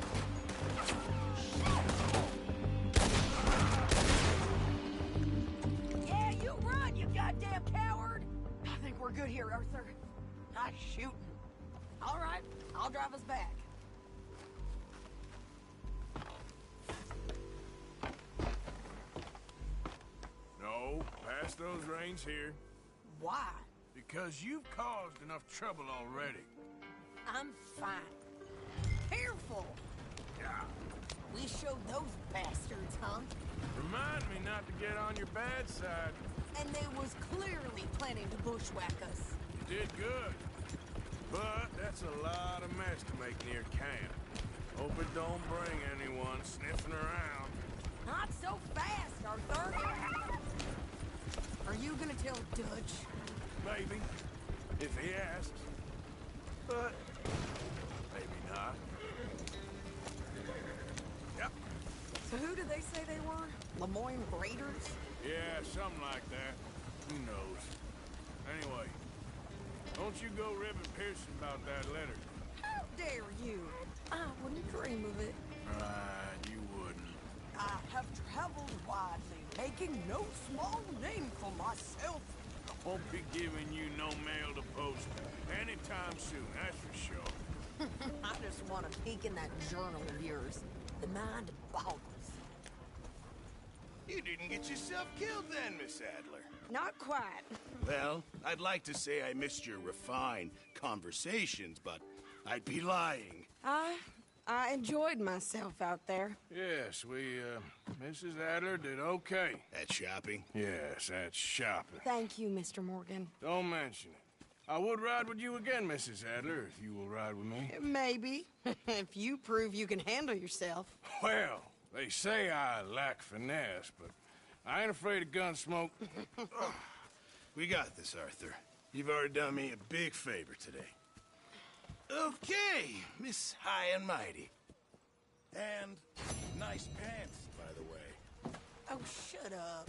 Yeah, you run, you goddamn coward! I think we're good here, Arthur. Nice shooting. All right, I'll drive us back. Pass those reins here. Why? Because you've caused enough trouble already. I'm fine. Careful! Yeah. We showed those bastards, huh? Remind me not to get on your bad side. And they was clearly planning to bushwhack us. You did good. But that's a lot of mess to make near camp. Hope it don't bring anyone sniffing around. Not so fast, Arthur! Are you gonna tell Dutch? Maybe. If he asks. But maybe not. Yep. So who did they say they were? Lemoyne Raiders? Yeah, something like that. Who knows? Anyway, don't you go ribbing Pearson about that letter. How dare you? I wouldn't dream of it. Right, you wouldn't. I have traveled widely, making no small name for myself. Won't be giving you no mail to post anytime soon, that's for sure. I just want to peek in that journal of yours. The mind boggles. You didn't get yourself killed then, Miss Adler. Not quite. Well, I'd like to say I missed your refined conversations, but I'd be lying. I enjoyed myself out there. Yes, Mrs. Adler did okay. At shopping? Yes, that's shopping. Thank you, Mr. Morgan. Don't mention it. I would ride with you again, Mrs. Adler, if you will ride with me. Maybe. If you prove you can handle yourself. Well, they say I lack finesse, but I ain't afraid of gun smoke. We got this, Arthur. You've already done me a big favor today. Okay, Miss High and Mighty. And nice pants, by the way. Oh, shut up.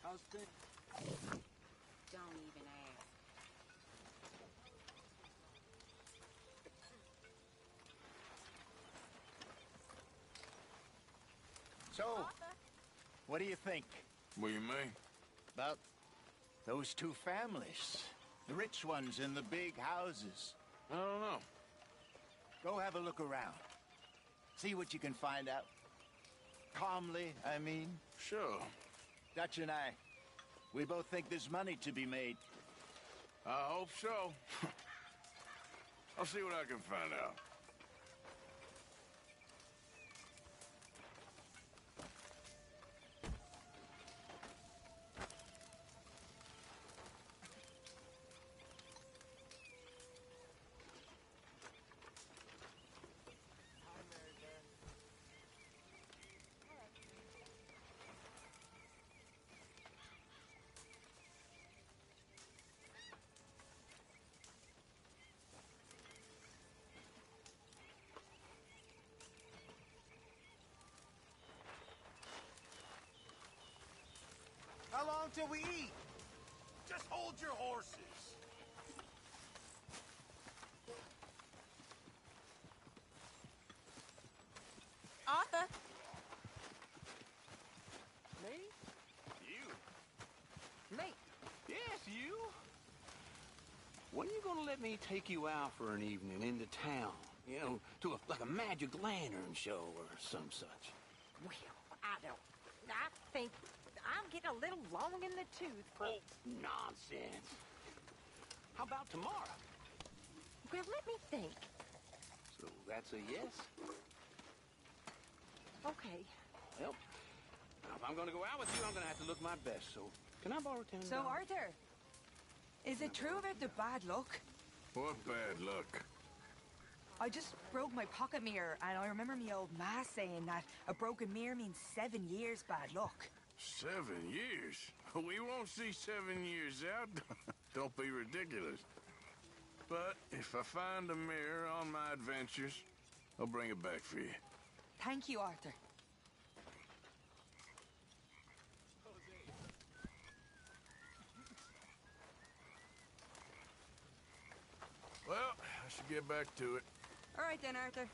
How's things? Don't even ask. So, what do you think What do you mean? about those two families? The rich ones in the big houses. I don't know. Go have a look around. See what you can find out. Calmly, I mean. Sure. Dutch and I, we both think there's money to be made. I hope so. I'll see what I can find out. How long till we eat? Just hold your horses. Arthur? Me? You? Me? Yes, you. When are you gonna let me take you out for an evening into town? You know, to like a magic lantern show or some such. Well, I think I'm getting a little long in the tooth for... Oh, nonsense. How about tomorrow? Well, let me think. So that's a yes? Okay. Well, now if I'm gonna go out with you, I'm gonna have to look my best, so can I borrow $10? So, Arthur, is it true about the bad luck? What bad luck? I just broke my pocket mirror, and I remember me old ma saying that a broken mirror means 7 years bad luck. 7 years? We won't see 7 years out. Don't be ridiculous. But if I find a mirror on my adventures, I'll bring it back for you. Thank you, Arthur. Well, I should get back to it. All right then, Arthur.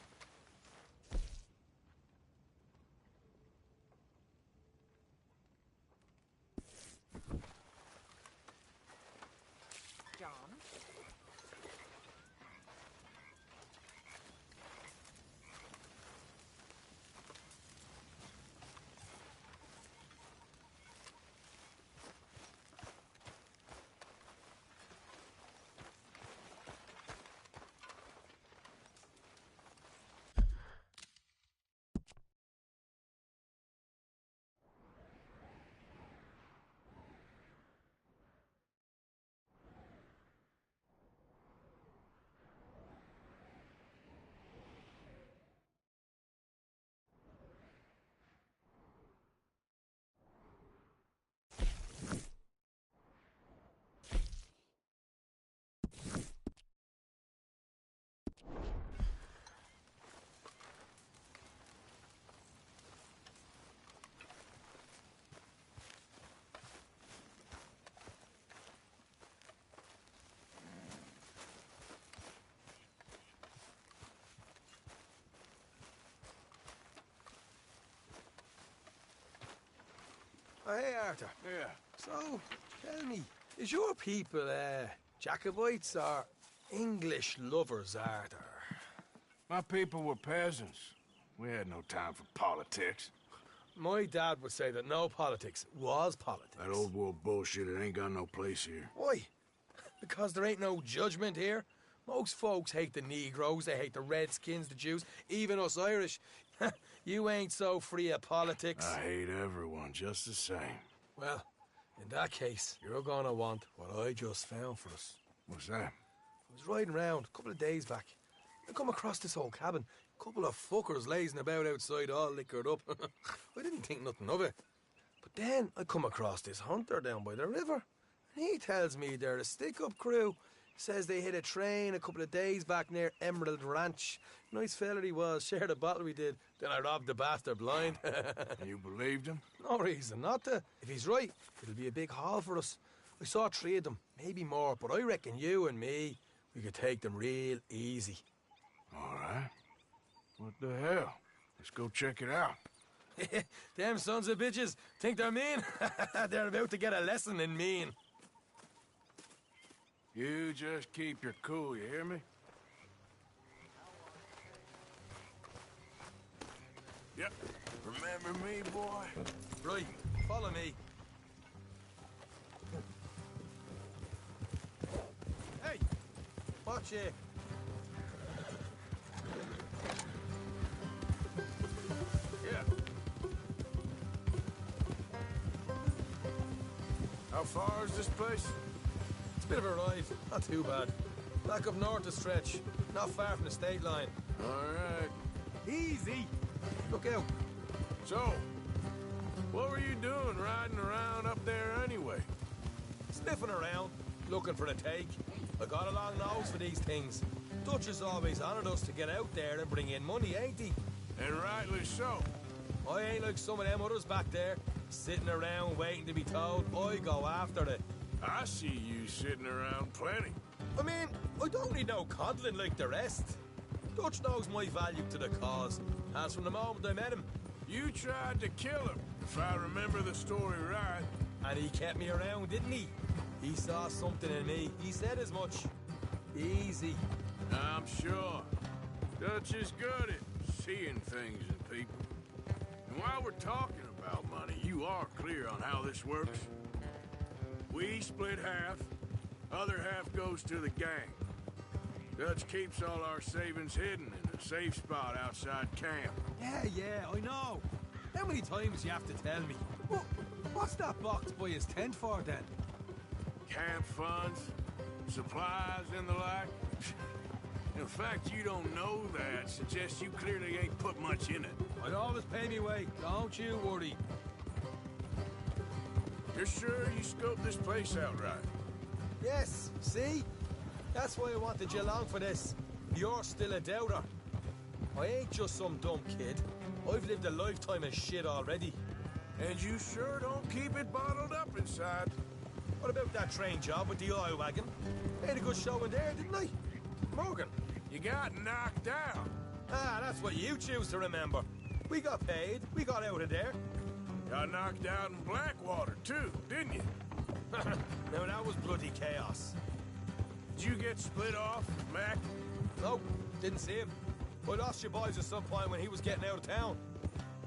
John? Oh, hey, Arthur. Yeah. So, tell me, is your people, Jacobites or English lovers, Arthur? My people were peasants. We had no time for politics. My dad would say that no politics was politics. That old world bullshit, it ain't got no place here. Why? Because there ain't no judgment here. Most folks hate the Negroes, they hate the Redskins, the Jews, even us Irish. You ain't so free of politics. I hate everyone just the same. Well, in that case, you're gonna want what I just found for us. What's that? I was riding around a couple of days back. I come across this old cabin. A couple of fuckers lazing about outside all liquored up. I didn't think nothing of it. But then I come across this hunter down by the river. And he tells me they're a stick-up crew. Says they hit a train a couple of days back near Emerald Ranch. Nice fella he was, shared a bottle we did. Then I robbed the bastard blind. You believed him? No reason not to. If he's right, it'll be a big haul for us. I saw 3 of them, maybe more, but I reckon you and me, we could take them real easy. All right. What the hell? Let's go check it out. Them sons of bitches think they're mean. They're about to get a lesson in mean. You just keep your cool, you hear me? Yep. Remember me, boy? Right. Follow me. Hey! Watch it. Yeah. How far is this place? It's a bit of a ride. Not too bad. Back up north a stretch. Not far from the state line. All right. Easy. Look out. So, what were you doing riding around up there anyway? Sniffing around, looking for a take. I got a long nose for these things. Dutch has always honoured us to get out there and bring in money, ain't he? And rightly so. I ain't like some of them others back there, sitting around waiting to be told. I go after it. I see you sitting around plenty. I mean, I don't need no coddling like the rest. Dutch knows my value to the cause, as from the moment I met him. You tried to kill him, if I remember the story right. And he kept me around, didn't he? He saw something in me. He said as much. Easy. I'm sure. Dutch is good at seeing things in people. And while we're talking about money, you are clear on how this works? We split half, other half goes to the gang. Dutch keeps all our savings hidden in a safe spot outside camp. Yeah, I know. How many times you have to tell me? What's that box by his tent for, then? Camp funds, supplies, and the like. In fact, you don't know that suggests you clearly ain't put much in it. I'd always pay me way, don't you worry. You're sure you scoped this place out right? Yes, see? That's why I wanted you along for this. You're still a doubter. I ain't just some dumb kid. I've lived a lifetime of shit already. And you sure don't keep it bottled up inside. What about that train job with the oil wagon? Made a good show in there, didn't I? Morgan. You got knocked out. Ah, that's what you choose to remember. We got paid. We got out of there. Got knocked out in Blackwater, too, didn't you? Now, that was bloody chaos. Did you get split off, Mac? Nope, didn't see him. I lost your boys at some point when he was getting out of town.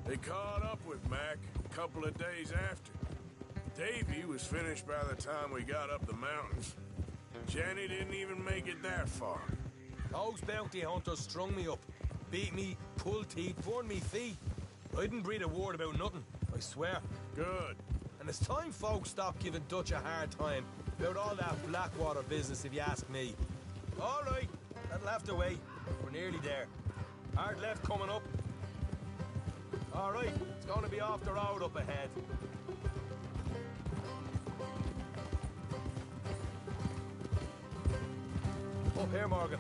They caught up with Mac a couple of days after. Davy was finished by the time we got up the mountains. Jenny didn't even make it that far. Those bounty hunters strung me up. Beat me, pulled teeth, burned me feet. I didn't breathe a word about nothing, I swear. Good. And it's time folks stopped giving Dutch a hard time about all that Blackwater business, if you ask me. All right, that'll have to wait. We're nearly there. Hard left coming up. All right, it's going to be off the road up ahead. Up here, Morgan.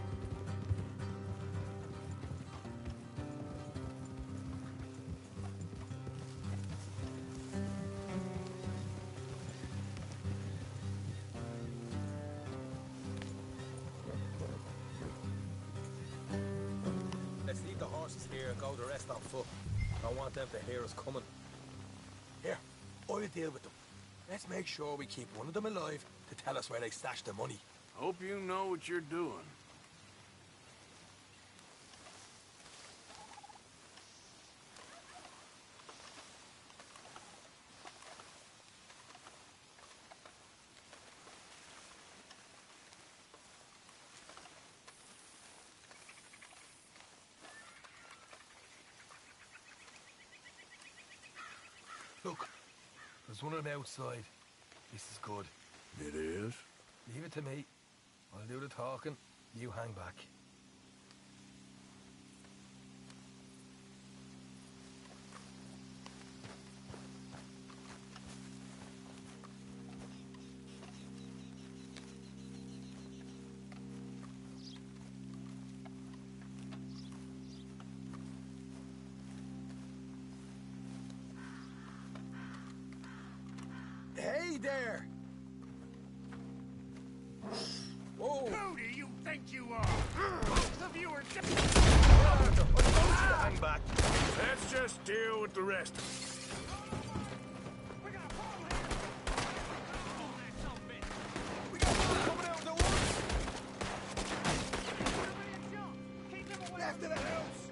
Let's leave the horses here and go the rest on foot. I want them to hear us coming. Here, I'll deal with them. Let's make sure we keep one of them alive to tell us where they stashed the money. Hope you know what you're doing. Look, there's one of them outside. This is good. It is? Leave it to me. I'll do the talking. You hang back. Hey there! Whoa! Who do you think you are? Both of you are Hang back. Let's just deal with the rest of it. Left of the house!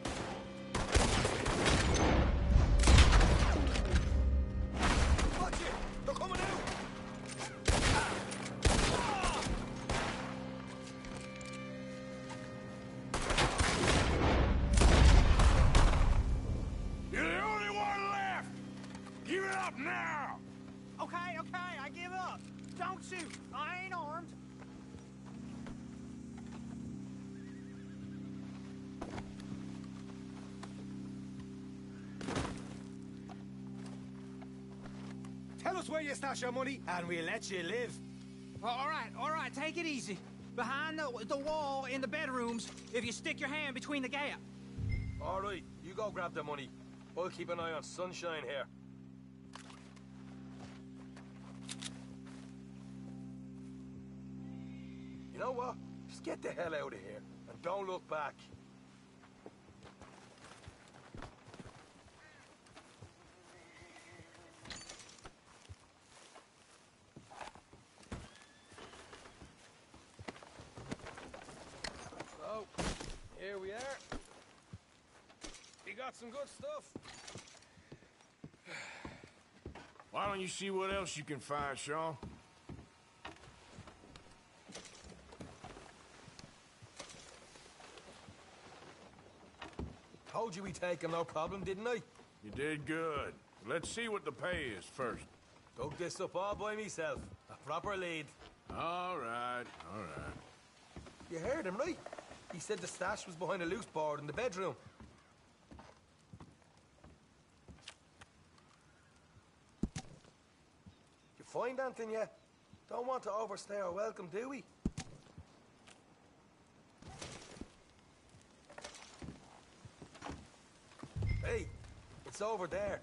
Watch it! They're coming out! You're the only one left! Give it up now! Okay, I give up. Don't shoot. I ain't armed. Tell us where you stash your money, and we'll let you live. All right, take it easy. Behind the wall in the bedrooms, if you stick your hand between the gap. All right, you go grab the money. I'll keep an eye on Sunshine here. You know what? Just get the hell out of here, and don't look back. So, here we are. We got some good stuff. Why don't you see what else you can find, Sean? Told you we'd take him, no problem, didn't I? You did good. Let's see what the pay is first. Dug this up all by myself. A proper lead. All right. You heard him, right? He said the stash was behind a loose board in the bedroom. You find anything yet? Don't want to overstay our welcome, do we? Hey, it's over there.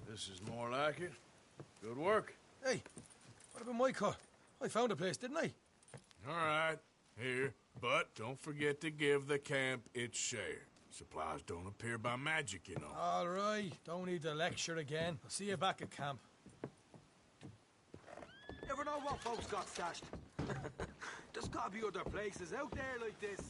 This is more like it. Good work. Hey, what about my car? I found a place, didn't I? All right, here. But don't forget to give the camp its share. Supplies don't appear by magic, you know. All right, don't need the lecture again. I'll see you back at camp. Never know what folks got stashed. There's gotta be other places out there like this.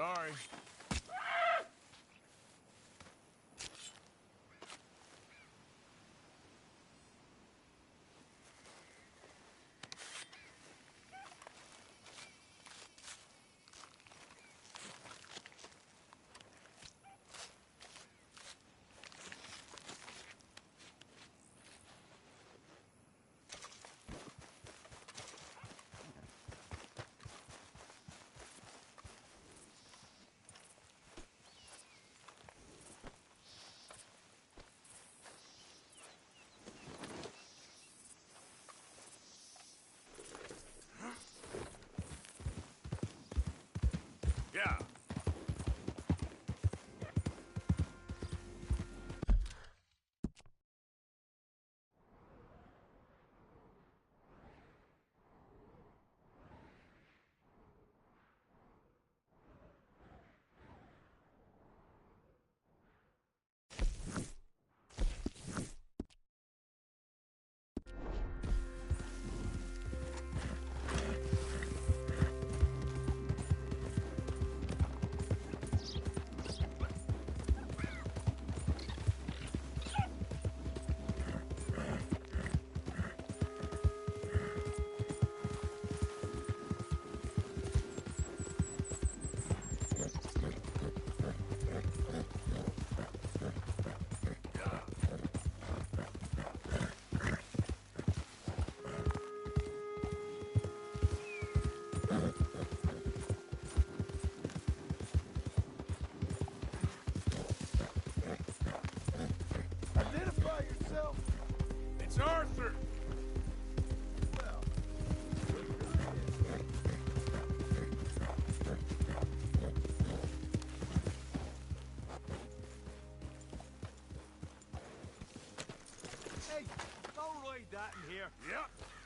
Sorry. Yeah. Identify yourself. It's Arthur. Well, Hey, don't ride that in here. Yep.